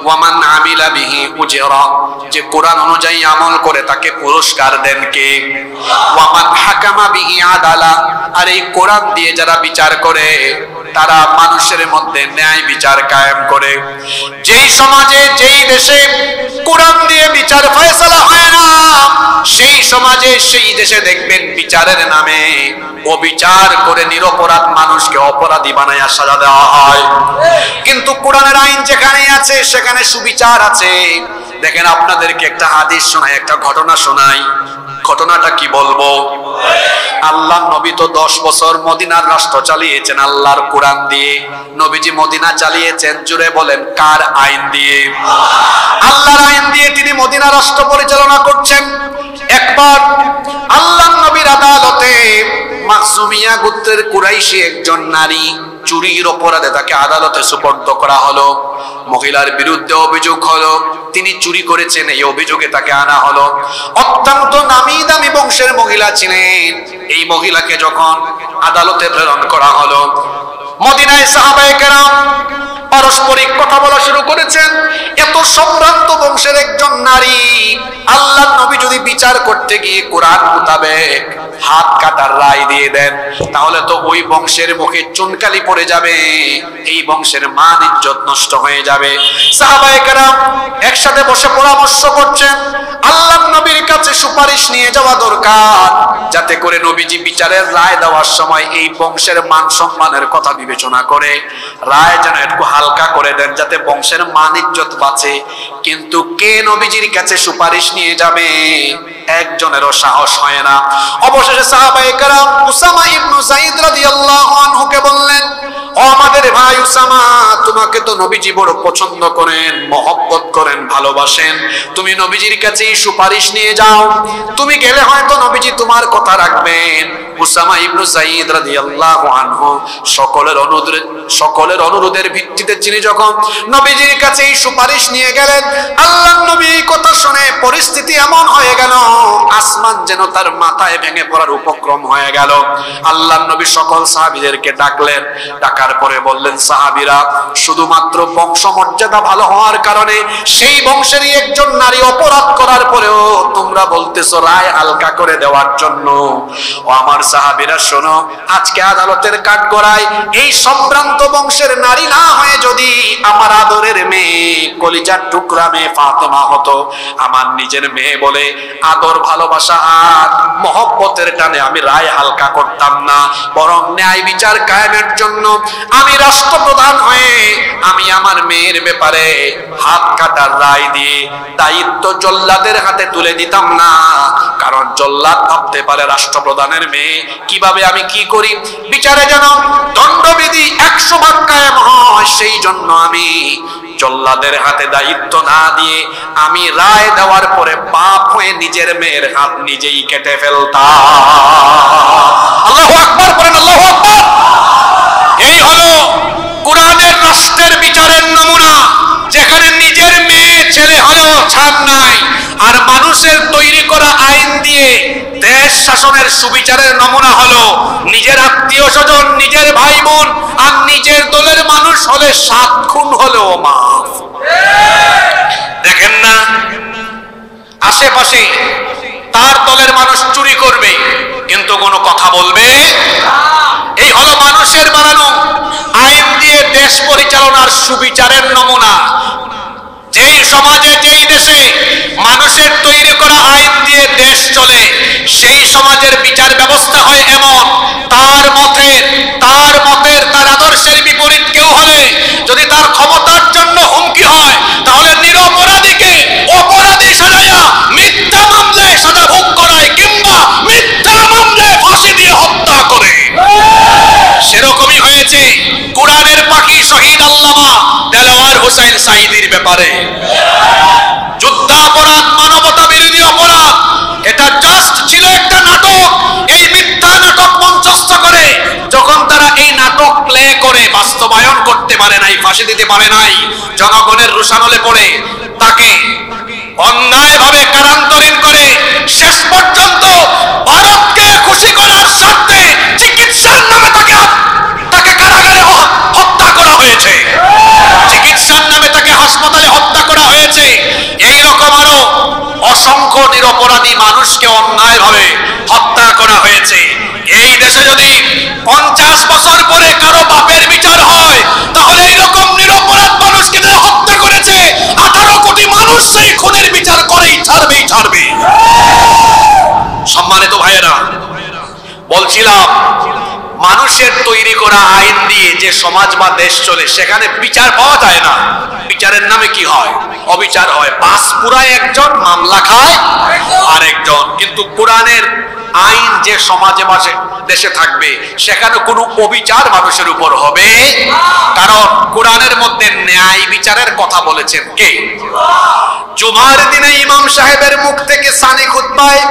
ওয়ামান আমিলা বিহি উজরা, যে কোরআন অনুযায়ী আমল করে তাকে পুরস্কার দেন কে? ওয়ামান হাকামা বিহি আদালা, আর এই কোরআন দিয়ে যারা বিচার করে তারা মানুষের মধ্যে ন্যায় বিচার কায়েম করে। যেই সমাজে, যেই দেশে কোরআন দিয়ে বিচার ফয়সালা হয় না, সেই সমাজে, সেই দেশে দেখবেন বিচারের নামে অবিচার করে নিরপরাধ মানুষকে অপরাধী বানায় সাজা দেওয়া হয়। কিন্তু কোরআনের আইন যেখানে আছে সেখানে সুবিচার আছে। দেখেন, আপনাদেরকে একটা হাদিস শোনাই, একটা ঘটনা শোনাই। ঘটনাটা কি বলবো? আল্লাহ নবী তো 10 বছর মদিনার রাষ্ট্র চালিয়েছেন আল্লাহর কোরআন দিয়ে। নবীজি মদিনা চালিয়েছেন, জুড়ে বলেন কার আইন দিয়ে? আল্লাহর আইন দিয়ে তিনি মদিনা রাষ্ট্র পরিচালনা করছেন। একবার আল্লাহ নবীর আদালতে মাখজুমিয়া গোত্রের কুরাইশি একজন নারী চুরির অপরাধে তাকে আদালতে সুপর্দ করা হলো। মহিলার বিরুদ্ধে অভিযোগ হলো তিনি চুরি করেছেন, এই অভিযোগে তাকে আনা হলো। অত্যন্ত নামি দামি বংশের মহিলা ছিলেন। এই মহিলাকে যখন আদালতে প্রেরণ করা হলো, মদিনায় সাহাবায়ে কেরাম পারস্পরিক কথা বলা শুরু করেছেন। এত সম্ভ্রান্ত বংশের একজন নারী, আল্লাহর নবী যদি বিচার করতে গিয়ে কোরআন মোতাবেক হাত কাটার রায় দিয়ে দেন তাহলে তো ওই বংশের মুখে চুনকালি পড়ে যাবে, এই বংশের মান ইজ্জত নষ্ট হয়ে যাবে। সাহাবায়ে কেরাম একসাথে বসে পরামর্শ করছেন, আল্লাহর নবীর কাছে সুপারিশ নিয়ে যাওয়া দরকার, যাতে করে নবীজি বিচারের রায় দেওয়ার সময় এই বংশের মান সম্মানের কথা বিবেচনা করে রায় যেন একটু হালকা করে দেন, যাতে বংশের মান ইজ্জত বাঁচে। কিন্তু কে নবীজির কাছে সুপারিশ নিয়ে যাবে? একজনেরও সাহস হয় না। অবশেষে সাহাবায়ে কেরাম উসামা ইবনে যায়েদ রাদিয়াল্লাহু আনহুকে বললেন, ও আমাদের ভাই উসামা, তোমাকে তো নবীজি বড় পছন্দ করেন, মহব্বত করেন, ভালোবাসেন, তুমি নবীজির কাছে সুপারিশ নিয়ে যাও, তুমি গেলে হয়তো নবীজি তোমার কথা রাখবেন। উসামা ইবনে যায়েদ রাদিয়াল্লাহু আনহু সকলের অনুরোধের ভিত্তিতে তিনি যখন নবীজির কাছে সুপারিশ নিয়ে গেলেন, আল্লাহর নবী এই কথা শুনে পরিস্থিতি এমন হয়ে গেল আসমান যেন তার মাথায় ভেঙে পড়ার উপক্রম হয়ে গেল। আল্লাহর নবী সকল সাহাবীদেরকে ডাকলেন, ডাকার পরে বললেন, সাহাবীরা, শুধুমাত্র বংশ মর্যাদা ভালো হওয়ার কারণে সেই বংশেরই একজন নারী অপরাধ করার পরেও তোমরা বলতেছো রায় হালকা করে দেওয়ার জন্য। ও আমার সাহাবীরা শোনো, আজকে আদালতের কাঠগড়ায় এই সম্ভ্রান্ত বংশের নারী না হয়ে যদি আমার আদরের মেয়ে, কলিজার টুকরা মেয়ে ফাতেমা হতো, আমার নিজের মেয়ে বলে আদর, ভালোবাসা আর মহব্বতের টানে আমি রায় হালকা করতাম না, বরং ন্যায় বিচার কায়েমের জন্য আমি রাষ্ট্রপ্রধান হয়ে আমি আমার মেয়ের ব্যাপারে হাত কাটার রায় দিয়ে দায়িত্ব জল্লাদের হাতে তুলে দিতাম না। কারণ জল্লাদ ভাবতে পারে রাষ্ট্রপ্রধানের মেয়ে, কিভাবে আমি কি করি, বিচারে যেন দণ্ডবিধি এক 100 ভাগ কায়েম হয়। সেই জন্য আমি জল্লাদের হাতে দায়িত্ব না দিয়ে আমি রায় দেওয়ার পরে পাপ হয়ে নিজের মেয়ের হাত নিজেই কেটে ফেলতাম। আল্লাহু আকবার করেন, আল্লাহু আকবার। এই হলো কোরআনের রাষ্ট্রের বিচারের নমুনা, যেখানে নিজের মেয়ে ছেলে হলেও ছাড় নাই। আর মানুষের তৈরি করা আইন দিয়ে দেশ শাসনের সুবিচারের নমুনা হলো নিজের আত্মীয় স্বজন, নিজের ভাই বোন আর নিজের দলের মানুষ হলে 7 খুন হলেও মাফ। দেখেন না, আশেপাশে তার দলের মানুষ চুরি করবে কিন্তু কোনো কথা বলবে। এই হলো মানুষের বানানো আইন দিয়ে দেশ পরিচালনার সুবিচারের নমুনা। যেই সমাজে, যেই দেশে মানুষের তৈরি করা আইন দিয়ে দেশ চলে, সেই সমাজের বিচার ব্যবস্থা হয় এমন, তার মতের তার আদর্শের বিপরীত কেউ হলে যদি তার ক্ষমতার জন্য হুমকি হয়, তাহলে নিরপরাধীকে অপরাধী সাজায়া মিথ্যা মামলায় সাজা ভোগ করায় কিংবা মিথ্যা মামলায় ফাঁসি দিয়ে হত্যা করে। সেরকমই হয়েছে কোরআনের পাখি শহীদ আল্লামা দেলোয়ার হোসেন সাঈদীর ব্যাপারে। যুদ্ধাপরাধ, মানবতা বিরোধী অপরাধ, এটা জাস্ট ছিল একটা নাটক। এই মিথ্যা নাটক মঞ্চস্থ করে যখন তারা এই নাটক প্লে করে বাস্তবায়ন করতে পারে নাই, ফাঁসি দিতে পারে নাই, জনগণের রোষানলে পড়ে তাকে অন্যায়ভাবে কারান্তরীণ করে শেষ পর্যন্ত ভারতকে খুশি করার স্বার্থে চিকিৎসার নামে তাকে কারাগারে হত্যা করা হয়েছে। চিকিৎসার নামে তাকে হাসপাতালে হত্যা করা হয়েছে। এইরকম আরো অসংখ্য নিরপরাধী মানুষকে অন্যায়ভাবে হত্যা করা হয়েছে। এই দেশে যদি 50 বছর পরে কারো বাপের বিচার হয়, তাহলে এইরকম নিরপরাধ মানুষকে যারা হত্যা করেছে 18 কোটি মানুষ সেই খুনের বিচার করেই ছাড়বে। সম্মানিত ভাইয়েরা, বলছিলাম মানুষের তৈরি করা আইন দিয়ে যে সমাজ বা দেশ চলে, সেখানে বিচার পাওয়া যায় না। বিচারের নামে কি হয়? অবিচার হয়। পাঁচ পুরায় একজন, মামলা খায় আরেকজন। কিন্তু কোরআনের আইন যে সমাজে মাঝে দেশে থাকবে, সেখানে কোনো অবিচার মানুষের উপর হবে। কারণ কোরআনের মধ্যে ন্যায় বিচারের কথা বলেছেন কে? জুমার দিনে ইমাম সাহেবের মুখ থেকে সানি খুতবায়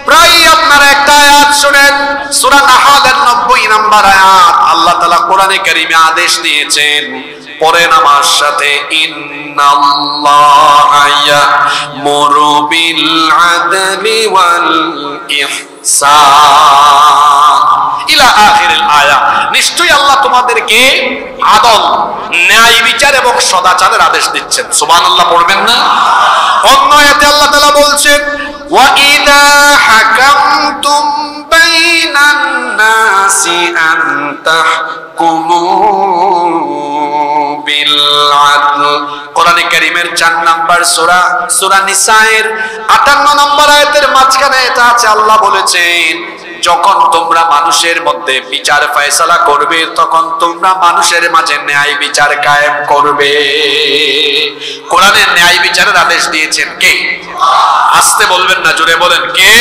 প্রায় আপনারা একটা আয়াত শুনেন, সূরা নাহলের 90 নম্বর আয়াত। আল্লাহ তাআলা কোরআনে কারীমে আদেশ দিয়েছেন, পড়েন আমার সাথে, ইন্নাল্লাহা ইয়া'মুরু বিল আদলি ওয়াল ইহসান ইলা আখিরিল আয়াত। নিশ্চয়ই আল্লাহ তোমাদেরকে আদল, ন্যায় বিচার এবং সদাচারের আদেশ দিচ্ছেন। সুবহানাল্লাহ পড়বেন না? অন্য আয়াতে আল্লাহ তাআলা বলছেন, ওয়া ইযা হাকামতুম বাইনান নাসি আন তাহকুমু বিল আদল। কোরআনে কারীমের 4 নম্বর সূরা, সূরা নিসায়ের 58 নম্বর আয়াতের মাঝখানে এটা আছে। আল্লাহ বলেছেন, যখন তোমরা মানুষের মধ্যে বিচার ফয়সালা করবে, তখন তোমরা মানুষের মাঝে ন্যায় বিচার কায়েম করবে। কোরআনের ন্যায় বিচারের আদেশ দিয়েছেন কে? আস্তে বলবেন না, জোরে বলেন, কে?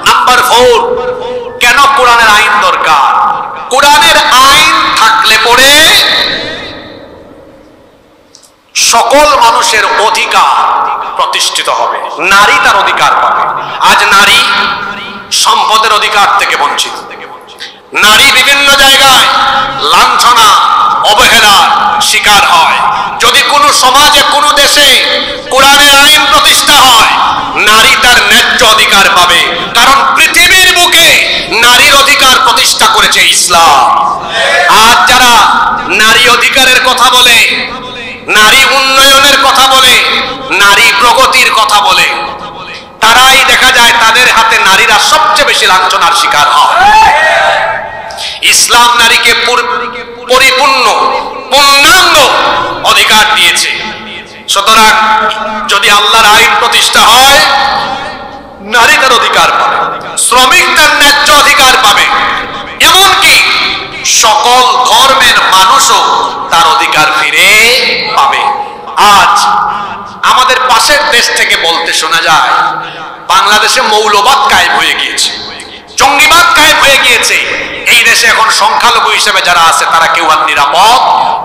নাম্বার 4, কেন কোরআনের আইন দরকার? কোরআনের আইন থাকলে পরে সকল মানুষের অধিকার প্রতিষ্ঠিত হবে। নারী তার অধিকার পাবে। আজ নারী সম্পদের অধিকার থেকে বঞ্চিত। নারী বিভিন্ন জায়গায় লাঞ্ছনা, অবহেলার শিকার হয়। যদি কোনো সমাজে, কোনো দেশে কোরআনের আইন প্রতিষ্ঠা হয়, নারী তার ন্যায্য অধিকার পাবে। কারণ পৃথিবীর বুকে নারীর অধিকার প্রতিষ্ঠা করেছে ইসলাম। আর যারা নারী অধিকারের কথা বলে, নারী উন্নয়নের কথা বলে, নারী প্রগতির কথা বলে, তারাই দেখা যায় তাদের হাতে নারীরা সবচেয়ে বেশি লাঞ্ছনার শিকার হয়। ইসলাম নারীকে পরিপূর্ণ, পূর্ণাঙ্গ অধিকার দিয়েছে। সুতরাং যদি আল্লাহর আইন প্রতিষ্ঠা হয়, নারী তার অধিকার পাবে, শ্রমিক তার ন্যায্য অধিকার পাবে, এমনকি সকল ধর্মের মানুষও তার অধিকার ফিরে পাবে। আজ আমাদের পাশের দেশ থেকে বলতে শোনা যায়, বাংলাদেশে মৌলবাদ কায়েম হয়ে গিয়েছে, জঙ্গিবাদ কায়েম হয়ে গিয়েছে। এই দেশে দেশে এখন সংখ্যালঘু হিসেবে যারা আছে তারা কেউ আর নিরাপদ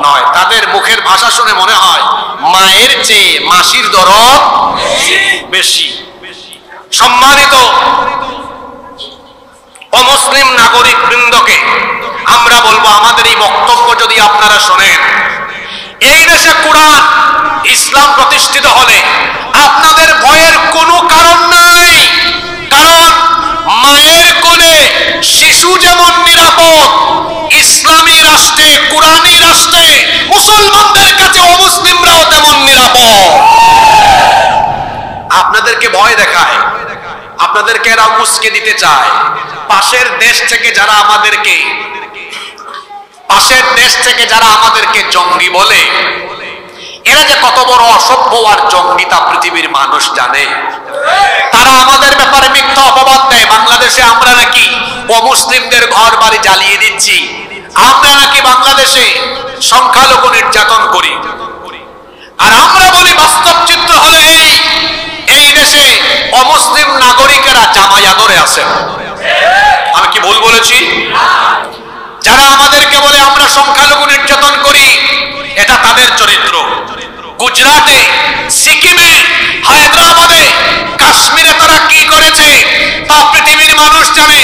নয়। তাদের মুখের ভাষা শুনে মনে হয় মায়ের চেয়ে মাসির দরদ বেশি। সম্মানিত অমুসলিম নাগরিক বৃন্দকে আমরা বলবো, আমাদের এই বক্তব্য যদি আপনারা শোনেন, এই দেশে কোরআন ইসলাম প্রতিষ্ঠিত হলে আপনাদের ভয়ের কোনো কারণ নাই। কারণ মায়ের কোলে শিশু যেমন নিরাপদ, ইসলামী রাষ্ট্রে, কোরআনী রাষ্ট্রে মুসলমানদের কাছে অমুসলিমরাও তেমন নিরাপদ। আপনাদেরকে ভয় দেখায়, আপনাদেরকে এরা উস্কে দিতে চায়। পাশের দেশ থেকে যারা আমাদেরকে জঙ্গি বলে, এরা যে কত বড় অসভ্য আর জঙ্গি তা পৃথিবীর মানুষ জানে। তারা আমাদের ব্যাপারে মিথ্যা অপবাদ দেয়। বাংলাদেশে আমরা নাকি অমুসলিমদের ঘর বাড়ি জ্বালিয়ে দিচ্ছি, আমরা নাকি বাংলাদেশে সংখ্যালঘু নির্যাতন করি। আর আমরা বলি বাস্তব চিত্র হলো এই দেশে অমুসলিম নাগরিকেরা জামাই আদরে আছেন। আমি কি ভুল বলেছি? যারা আমাদেরকে বলে আমরা সংখ্যালঘু নির্যাতন করি, এটা তাদের চরিত্র। গুজরাটে, সিকিমে, হায়দ্রাবাদে, কাশ্মীরে তারা কি করেছে তা পৃথিবীর মানুষ জানে।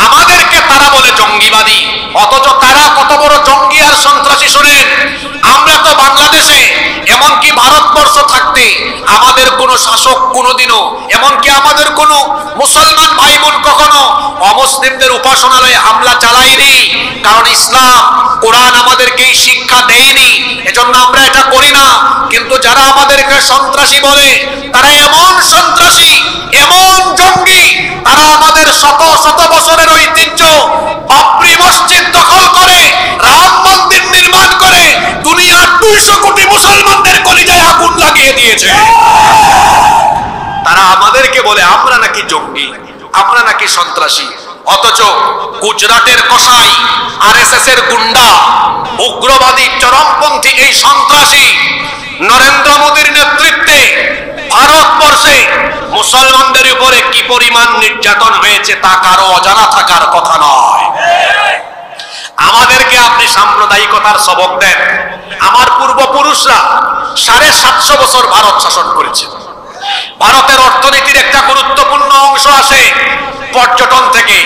আমাদেরকে তারা বলে জঙ্গিবাদী, অথচ তারা কত বড় জঙ্গি আর সন্ত্রাসী শুনেন। আমরা তো বাংলাদেশে, এমনকি ভারতবর্ষ থাকতে আমাদের কোনো শাসক কোনোদিনও, এমনকি আমাদের কোনো মুসলমান ভাই বোন কখনো অমুসলিমদের উপাসনালয়ে হামলা চালায়নি। কারণ ইসলাম, কোরআন আমাদেরকে এই শিক্ষা দেয়নি, এজন্য আমরা এটা করি না। কিন্তু যারা আমাদেরকে সন্ত্রাসী বলে, তারা এমন সন্ত্রাসী, এমন জঙ্গি, তারা আমাদের শত শত বছরের ঐতিহ্য, বাবরি মসজিদ দখল করে, রাম মন্দির নির্মাণ করে দুনিয়ার 200 কোটি মুসলমানদের কলিজায় আগুন লাগিয়ে দিয়েছে। তারা আমাদেরকে বলে আমরা নাকি জঙ্গি, আমরা নাকি সন্ত্রাসী। অথচ গুজরাটের কসাই, আরএসএস এর গুন্ডা, উগ্রবাদী চরমপন্থী এই সন্ত্রাসী নরেন্দ্র মোদীর নেতৃত্বে ভারতবর্ষে মুসলমানদের উপরে কি পরিমাণ নির্যাতন হয়েছে তা কারো অজানা থাকার কথা নয়। আমাদেরকে আপনি সাম্প্রদায়িকতার সবক দেন। আমার পূর্বপুরুষরা 750 বছর ভারত শাসন করেছে। ভারতের অর্থনীতির একটা গুরুত্বপূর্ণ অংশ আসে পর্যটন থেকে।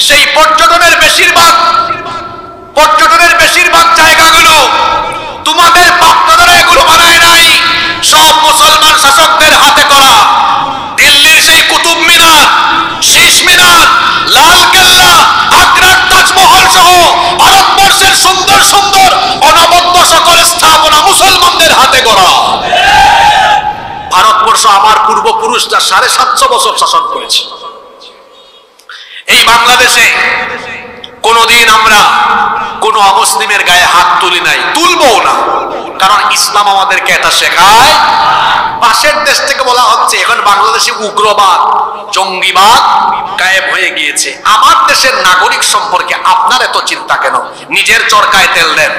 সেই পর্যটনের বেশিরভাগ জায়গাগুলো তোমাদের বাপদাদারা এগুলো বানায় নাই, সব মুসলমান শাসকদের হাতে করা। দিল্লির সেই কুতুব মিনার, শীষ মিনার, লালকেল্লা, আগ্রার তাজমহল সহ ভারতবর্ষের সুন্দর সুন্দর অনবদ্য সকল স্থাপনা মুসলমানদের হাতে গড়া। ভারতবর্ষ আমার পূর্বপুরুষরা 750 বছর শাসন করেছে। এই বাংলাদেশে কোনদিন আমরা কোন অমুসলিমের গায়ে হাত তুলি নাই, তুলবো না। কারণ ইসলাম আমাদেরকে এটা শেখায়। পাশের দেশ থেকে বলা হচ্ছে এখন বাংলাদেশে উগ্রবাদ, জঙ্গিবাদ গায়েব হয়ে গিয়েছে। আমার দেশের নাগরিক সম্পর্কে আপনার এত চিন্তা কেন? নিজের চরকায় তেল দেন।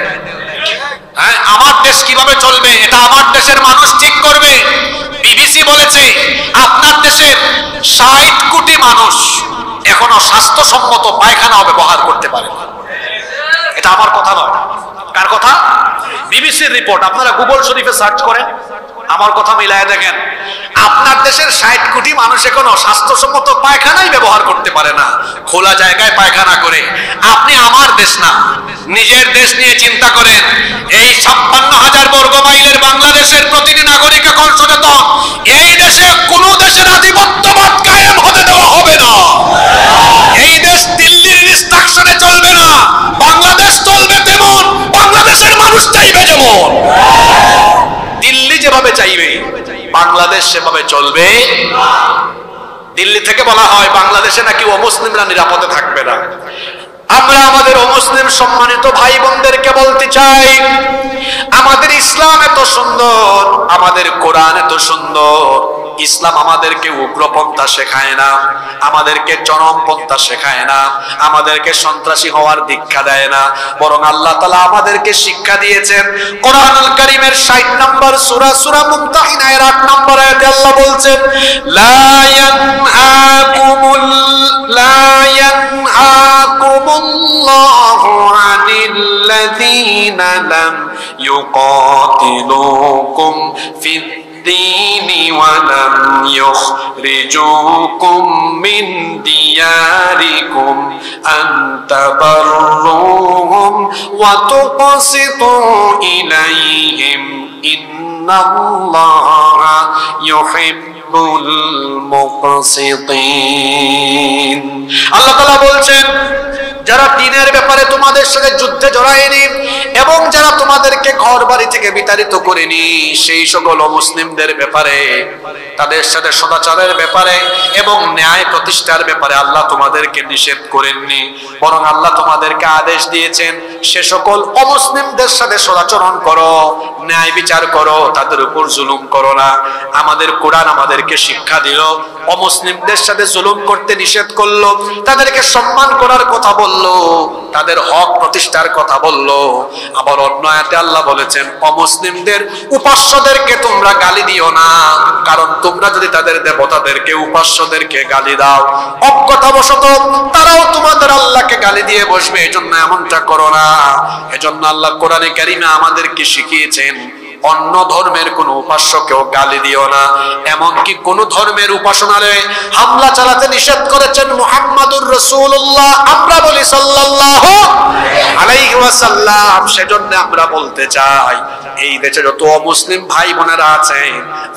হ্যাঁ, আমার দেশ কিভাবে চলবে এটা আমার দেশের মানুষ ঠিক করবে। বিবিসি বলেছে আপনার দেশের 60 কোটি মানুষ এখনো স্বাস্থ্যসম্মত পায়খানা ব্যবহার করতে পারে না। এটা আমার কথা নয়। কার কথা? বিবিসির রিপোর্ট। আপনারা গুগল শরীফে সার্চ করেন, আমার কথা মিলায় দেখেন। আপনার দেশের 60 কোটি মানুষ এখনো স্বাস্থ্যসম্মত পায়খানাই ব্যবহার করতে পারে না, খোলা জায়গায় পায়খানা করে। আপনি আমার দেশ না, নিজের দেশ নিয়ে চিন্তা করেন। এই 56,000 বর্গ মাইলের বাংলাদেশের প্রতিটি নাগরিক এখন সচেতন। এই দেশে কোন দেশের আধিপত্যবাদ কায়েম হতে দেওয়া হবে না। এই দেশ দিল্লির ইনস্ট্রাকশনে চলবে না। বাংলাদেশ চলবে তেমন, বাংলাদেশের মানুষ চাইবে যেমন। দিল্লি যেভাবে চাইবে বাংলাদেশ সেভাবে চলবে। দিল্লি থেকে বলা হয় বাংলাদেশে নাকি অমুসলিমরা নিরাপদে থাকবে না। আমরা আমাদের অমুসলিম সম্মানিত ভাই বোনদেরকে বলতে চাই, আমাদের ইসলাম এত সুন্দর, আমাদের কোরআন এত সুন্দর। ইসলাম আমাদেরকে উগ্রপন্থা শেখায় না, আমাদেরকে চরমপন্থা শেখায় না, আমাদেরকে সন্ত্রাসী হওয়ার দীক্ষা দেয় না। বরং আল্লাহ তাআলা আমাদেরকে শিক্ষা দিয়েছেন। কোরআনুল কারীমের 60 নম্বর সূরা, সূরা মুমতাহিনা এর 8 নম্বর আয়াতে আল্লাহ বলছেন, লা ইয়ানহাকুমুল ينهاكم عن الذين لم يقاتلوكم في الدين ولم يخرجوكم من دياركم أن تبروهم وتقسطوا إليهم إن الله يحب المقسطين আল্লাহ তাআলা বলছেন যারা দ্বীনের ব্যাপারে তোমাদের সাথে যুদ্ধে জড়ায়নি এবং যারা তোমাদেরকে ঘর বাড়ি থেকে বিতাড়িত করেনি সেই সকল মুসলিমদের ব্যাপারে তাদের সাথে সদাচারের ব্যাপারে এবং ন্যায় প্রতিষ্ঠার ব্যাপারে আল্লাহ তোমাদেরকে নিষেধ করেননি, বরং আল্লাহ তোমাদেরকে আদেশ দিয়েছেন সে সকল অমুসলিমদের সাথে সদাচরণ করো, ন্যায় বিচার করো, তাদের উপর জুলুম করো না। আমাদের কোরআন আমাদেরকে শিক্ষা দিল, অমুসলিমদের সাথে জুলুম করতে নিষেধ করলো, তাদেরকে সম্মান করার কথা বললো, তাদের হক প্রতিষ্ঠার কথা বললো। আবার অন্য আয়াতে আল্লাহ বলেছেন অমুসলিমদের উপাস্যদেরকে তোমরা গালি দিও না, কারণ তোমরা যদি তাদের দেবতাদেরকে উপাস্যদেরকে গালি দাও অজ্ঞতাবশত তারাও তোমাদের আল্লাহকে গালি দিয়ে বসবে, এজন্য এমনটা করো না। এজন্য আল্লাহ কোরআনে কারিমে আমাদেরকে শিখিয়েছেন অন্য ধর্মের কোন উপাস্যকেও গালি দিও না, এমনকি কোন ধর্মের উপাসনালয়ে হামলা চালাতে নিষেধ করেছেন মুহাম্মাদুর রাসূলুল্লাহ, আমরা বলি সাল্লাল্লাহু আলাইহি ওয়াসাল্লাম। সেজন্য আমরা বলতে চাই এই দেশে যত মুসলিম ভাই বোনেরা আছেন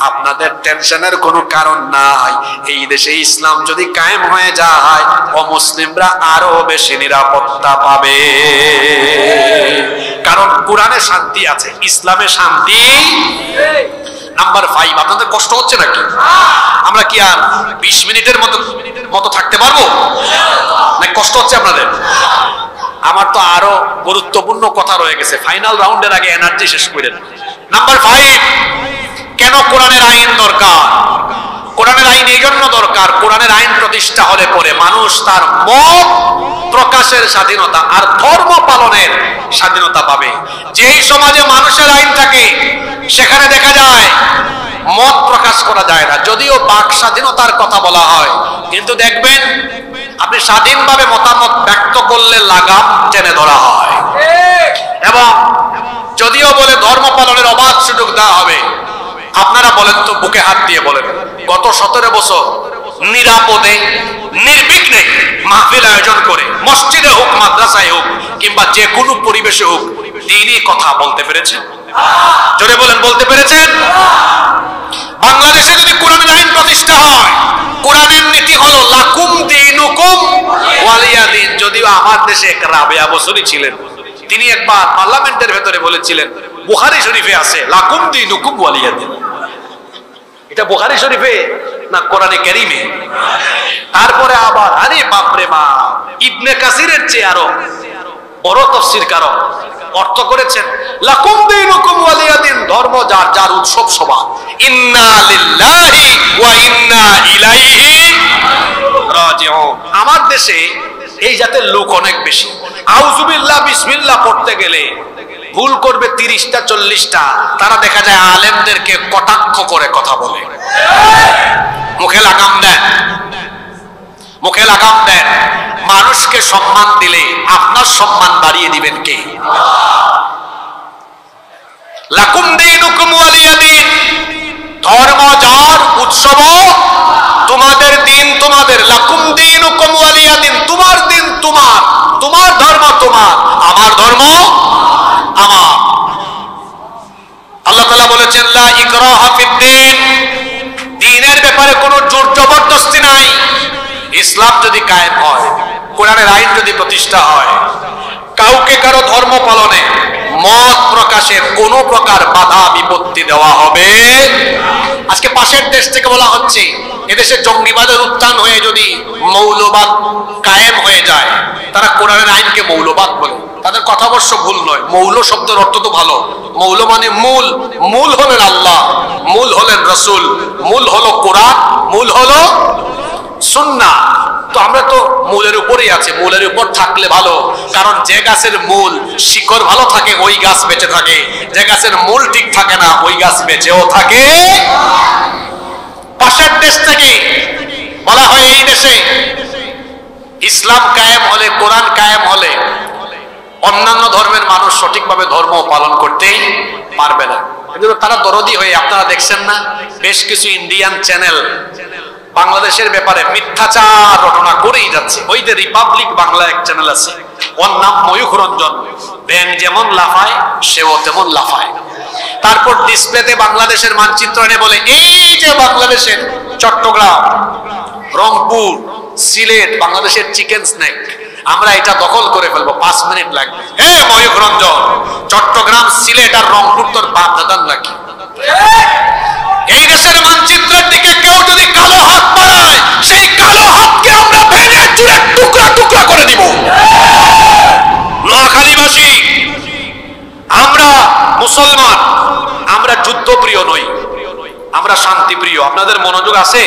আপনাদের টেনশনের কোনো কারণ নাই। এই দেশে ইসলাম যদি কায়েম হয়ে যায় অমুসলিমরা আরো বেশি নিরাপত্তা পাবে, কারণ কোরআনে শান্তি আছে, ইসলামে শান্তি। নাম্বার 5, আপনাদের কষ্ট হচ্ছে নাকি? আমরা কি আর 20 মিনিটের মতো থাকতে পারবো না? কষ্ট হচ্ছে আপনাদের? আমার তো আরো গুরুত্বপূর্ণ কথা রয়ে গেছে, ফাইনাল রাউন্ডের আগে এনার্জি শেষ করেন। নাম্বার 5, কেন কোরআনের আইন দরকার? কোরআনের আইন এই জন্য দরকার, কোরআনের আইন প্রতিষ্ঠা হলে পরে মানুষ তার মত প্রকাশের স্বাধীনতা আর ধর্ম পালনের স্বাধীনতা পাবে। যেই সমাজে মানুষের আইন থাকে সেখানে দেখা যায় মত প্রকাশ করা যায় না, যদিও বাক স্বাধীনতার কথা বলা হয়, কিন্তু দেখবেন আপনি স্বাধীনভাবে মতামত ব্যক্ত করলে লাগাম টেনে ধরা হয়। এবং যদিও বলে ধর্ম পালনের অবাধ সুযোগ দেওয়া হবে, আপনারা বলেন তো, বুকে হাত দিয়ে বলেন, গত 17 বছর নিরাপদে নির্বিঘ্নে মাহফিল আয়োজন করে মসজিদে হোক, মাদ্রাসায় হোক, কিংবা যে কোনো পরিবেশে হোক দ্বীনি কথা বলতে পেরেছেন? জোরে বলেন, বলতে পেরেছেন? বাংলাদেশে যদি কোরআনের আইন প্রতিষ্ঠা হয়, কোরআনের নীতি হলো লাকুম দীনুকুম ওয়ালিয়া দীন। যদিও আমার দেশে এক রাবেয়া বসরি ছিলেন, তিনি একবার পার্লামেন্টের ভেতরে বলেছিলেন, বুখারী শরীফে আছে লাকুম দীনুকুম ওয়ালিয়া দীন। এটা বুখারী শরীফে না কোরআনে কারীমে? তারপরে আবার আরে বাপ রে বাপ, ইবনে কাসিরের চেয়ে আরো বড় তাফসীরকারক অর্থ করেছেন লাকুম দীনুকুম ওয়ালিয়া দীন, ধর্ম যার যার, উৎসব সবার। ইন্না লিল্লাহি ওয়া ইন্না ইলাইহি রাজিউন। আমার দেশে এই জাতের লোক অনেক বেশি। আউযুবিল্লাহ বিসমিল্লাহ পড়তে গেলে ভুল করবে 30টা 40টা। তারা দেখা যায় আলেমদেরকে কটাক্ষ করে কথা বলে, মুখে লাগাম দেন, মুখে লাগাম দেন। মানুষকে সম্মান দিলে আপনার সম্মান বাড়িয়ে দিবেন কে? লাকুম দীনুকুম ওয়ালিয়া দীন, ধর্ম যার, উৎসব তোমাদের, দিন তোমাদের। লাকুম দীনুকুম ওয়ালিয়া দীন, তোমার দিন তোমার, তোমার ধর্ম তোমার, আমার ধর্ম আমার। আল্লাহ তাআলা বলেছেন লা ইকরাহা ফিদ্দীন, দ্বীনের ব্যাপারে কোনো জোর জবরদস্তি নাই। ইসলাম যদি কায়েম হয়, কোরআনের আইন যদি প্রতিষ্ঠা হয়, কাউকে কারো ধর্ম পালনে, মত প্রকাশের কোনো প্রকার বাধা বিপত্তি দেওয়া হবে। আজকে পাশের দেশ থেকে বলা হচ্ছে এদেশে জঙ্গিবাদের উত্থান হয়ে যদি মৌলবাদ কায়েম হয়ে যায়, তারা কোরআনের আইনকে মৌলবাদ বলে। তাদের কথা অবশ্য ভুল নয়, মৌল শব্দের অর্থ তো ভালো। মৌল মানে মূল, মূল হলেন আল্লাহ, মূল হলেন রাসূল, মূল হলো কোরআন, মূল হলো সুন্নাহ। তো আমরা তো মূলের উপরেই আছে, মূলের উপর থাকলে ভালো, কারণ যে গাছের মূল শিকড় ভালো থাকে ওই গাছ বেঁচে থাকে, যে গাছের মূল ঠিক থাকে না ওই গাছ বেঁচেও থাকে। পাশের দেশ থেকে বলা হয় এই দেশে ইসলাম কায়েম হলে, কোরআন কায়েম হলে অন্যান্য ধর্মের মানুষ সঠিকভাবে ধর্ম পালন করতেই পারবে না। কিন্তু তারা দরদি হয়ে, আপনারা দেখছেন না বেশ কিছু ইন্ডিয়ান চ্যানেল বাংলাদেশের ব্যাপারে মিথ্যাচার রটনা করেই যাচ্ছে। ওই যে রিপাবলিক বাংলা এক চ্যানেল আছে, ওর নাম ময়ূখ রঞ্জন। ব্যাং যেমন লাফায় সেও তেমন লাফায়। তারপর ডিসপ্লেতে বাংলাদেশের মানচিত্র এনে বলে, এই যে বাংলাদেশের চট্টগ্রাম, রংপুর, সিলেট বাংলাদেশের চিকেন স্ন্যাক, আমরা এটা দখল করে ফেলবো, 5 মিনিট লাগবে। হে ময়ূখ রঞ্জন, চট্টগ্রাম, সিলেট আর রংপুর তোর বাপ দাদার নাকি? এই দেশের মানচিত্রের দিকে কেউ যদি কালো হাত বাড়ায়, সেই কালো হাতকে আমরা ভেঙে চুরে টুকরা টুকরা করে দিব। নোয়াখালীবাসী, আমরা মুসলমান, আমরা যুদ্ধপ্রিয় নই, আমরা শান্তিপ্রিয়। আপনাদের মনোযোগ আছে?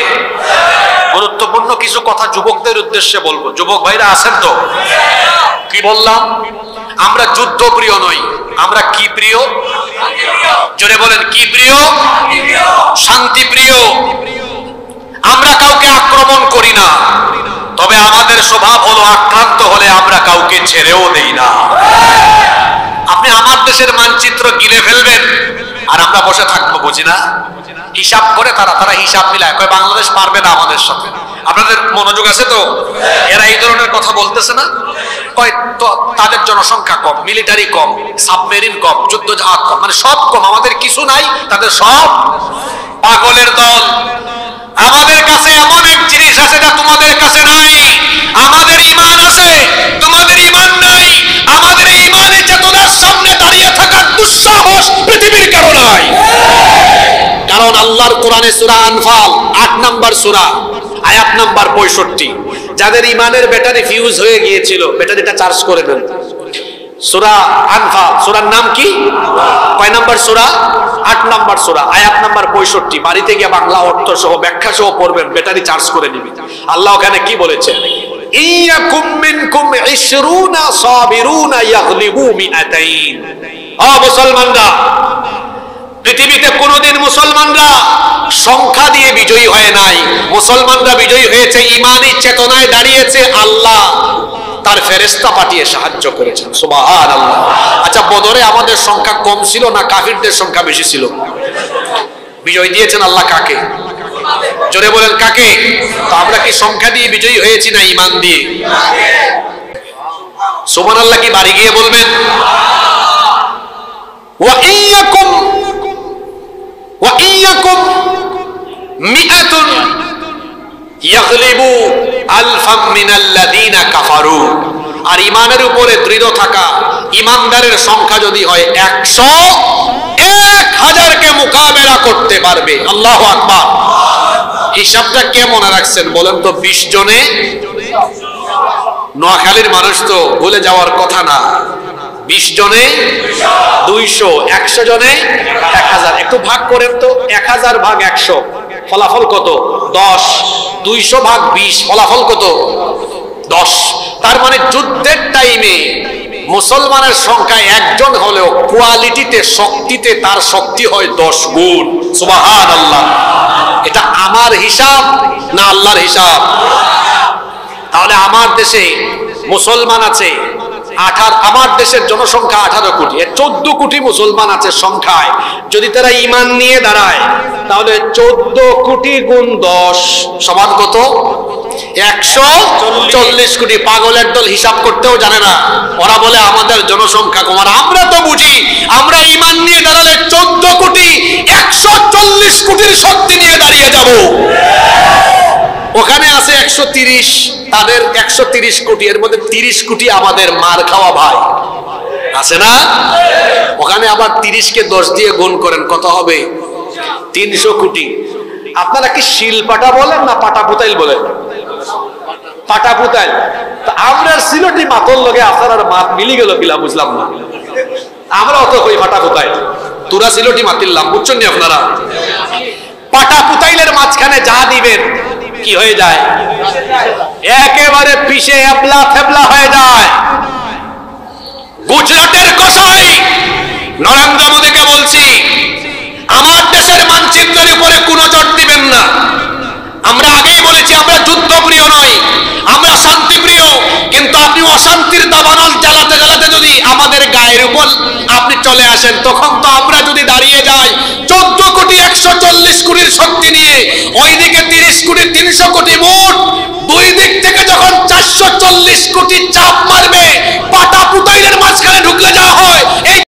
গুরুত্বপূর্ণ কিছু কথা যুবকদের উদ্দেশ্যে বলবো। যুবক ভাইরা আছেন তো? কি বললাম? আমরা যুদ্ধপ্রিয় নই, আমরা কি প্রিয়? জোরে বলেন, কি প্রিয়? শান্তিপ্রিয়। আমরা কাউকে আক্রমণ করি না, তবে আমাদের স্বভাব হলো আক্রান্ত হলে আমরা কাউকে ছেড়েও দেই না। আপনি আমার দেশের মানচিত্র গিলে ফেলবেন আর আমরা বসে থাকবো, বুঝি না? হিসাব করে তারা হিসাব মিলায়, কয় বাংলাদেশ পারবে না আমাদের সাথে। আপনাদের মনোযোগ আছে তো? এরা এই ধরনের কথা বলতেছে না? কয় তো তাদের জনসংখ্যা কম, মিলিটারি কম, সাবমেরিন কম, যুদ্ধ জাহাজ কম, মানে সব কম, আমাদের কিছু নাই, তাদের সব। পাগলের দল। আমাদের কাছে এমন এক জিনিস আছে যা তোমাদের কাছে নাই। আমাদের ঈমান আছে, তোমাদের ঈমান নাই। আমাদের ঈমানের চেতনার সামনে দাঁড়িয়ে থাকার দুঃসাহস পৃথিবীর কারো নাই। কারণ আল্লাহর কোরআনে সূরা আনফাল 8 নম্বর সূরা, আয়াত নাম্বার 65, যাদের ঈমানের ব্যাটারি ফিউজ হয়ে গিয়েছিল, ব্যাটারিটা চার্জ করে দেন। সূরা আনফাল, সূরার নাম কি? কয় নাম্বার সূরা? 8 নম্বর সূরা, আয়াত নাম্বার 65। বাড়িতে গিয়ে বাংলা অর্থ সহ ব্যাখ্যা সহ পড়বেন, ব্যাটারি চার্জ করে নিবে। আল্লাহ ওখানে কি বলেছে? ইয়াকুম মিনকুম 20 সাবিরুনা ইয়াগলিবু মিআতাইন। ও মুসলমানরা, পৃথিবীতে কোনোদিন মুসলমানরা সংখ্যা দিয়ে বিজয়ী হয় নাই। মুসলমানরা বিজয়ী হয়েছে ঈমানী চেতনায় দাঁড়িয়েছে, আল্লাহ তার ফেরেশতা পাঠিয়ে সাহায্য করেছেন। সুবহানাল্লাহ। আচ্ছা, বদরে আমাদের সংখ্যা কম ছিল না কাফিরদের সংখ্যা বেশি ছিল? বিজয় দিয়েছেন আল্লাহ কাকে? জোরে বলেন, কাকে? তো আমরা কি সংখ্যা দিয়ে বিজয়ী হয়েছি না ঈমান দিয়ে? সুবহানাল্লাহ কি বাড়ি গিয়ে বলবেন? ওয়া ইয়াকুম মিআতুন ইয়াগলিবু আলফাম মিনাল্লাযীনা কাফারু। আর ঈমানের উপরে দৃঢ় থাকা ঈমানদারের সংখ্যা যদি হয় 100, 1000কে মোকাবেলা করতে পারবে। আল্লাহু আকবার। হিসাবটা কে মনে রাখছেন বলেন তো? 20 জনে নোয়াখালীর মানুষ তো ভুলে যাওয়ার কথা না। 20 জনে 200, 100 জনে 1000। একটু ভাগ করেন তো, 1000 ভাগ 100 ফলাফল কত? 10। 200 ভাগ 20 ফলাফল কত? 10। তার মানে যুদ্ধের টাইমে মুসলমানের সংখ্যা একজন হলেও কোয়ালিটিতে, শক্তিতে তার শক্তি হয় 10 গুণ। সুবহানাল্লাহ। এটা আমার হিসাব না আল্লাহর হিসাব? তাহলে আমার দেশে মুসলমান আছে আমার দেশের জনসংখ্যা 18 কোটি, 14 কোটি মুসলমান আছে সংখ্যায়। যদি তারা ঈমান নিয়ে দাঁড়ায়, তাহলে 14 কোটি গুণ 10 সমান কত? 140 কোটি। পাগলের দল হিসাব করতেও জানে না, ওরা বলে আমাদের জনসংখ্যা কম। আর আমরা তো বুঝি, আমরা ঈমান নিয়ে দাঁড়ালে 14 কোটি 140 কোটির শক্তি নিয়ে দাঁড়িয়ে যাব। ওখানে আছে 130, তাদের 130 কোটি, এর মধ্যে 30 কোটি আমাদের মার খাওয়া ভাই আছে না? ওখানে আবার 30কে 10 দিয়ে গুণ করেন, কত হবে? 300 কোটি। আপনারা কি শিলপাটা বলেন না পাটাপুতাইল বলেন? পাটাপুতাইল। তো আমরা সিলেটি মাতল লগে আপনার মাত মিলি গেল কিলা বুঝলাম না। আমরা অত কই পাটাপুতাইল, তোরা সিলেটি মাতিল্লাম, বুঝছেন নি আপনারা? পাটাপুতাইলের মাঝখানে যা দিবেন কি হয়ে যায়? একেবারে পিছে এবলা ফেবলা হয়ে যায়। গুজরাটের কসাই নরেন্দ্র মোদীকে বলছি, আমার দেশের মানচিত্রের উপরে কোনো জোর দিবেন না। আমরা আগেই বলেছি আমরা যুদ্ধপ্রিয় নই, আমরা শান্তিপ্রিয়। কিন্তু আপনি অশান্তির দাবানল জ্বালাতে জ্বালাতে যদি আমাদের গায়ের উপর আপনি চলে আসেন, তখন তো আমরা যদি দাঁড়িয়ে যাই 14 কোটি 140 কোটির শক্তি নিয়ে, ওইদিকে 30 কোটি 300 কোটি, মোট দুই দিক থেকে যখন 440 কোটি চাপ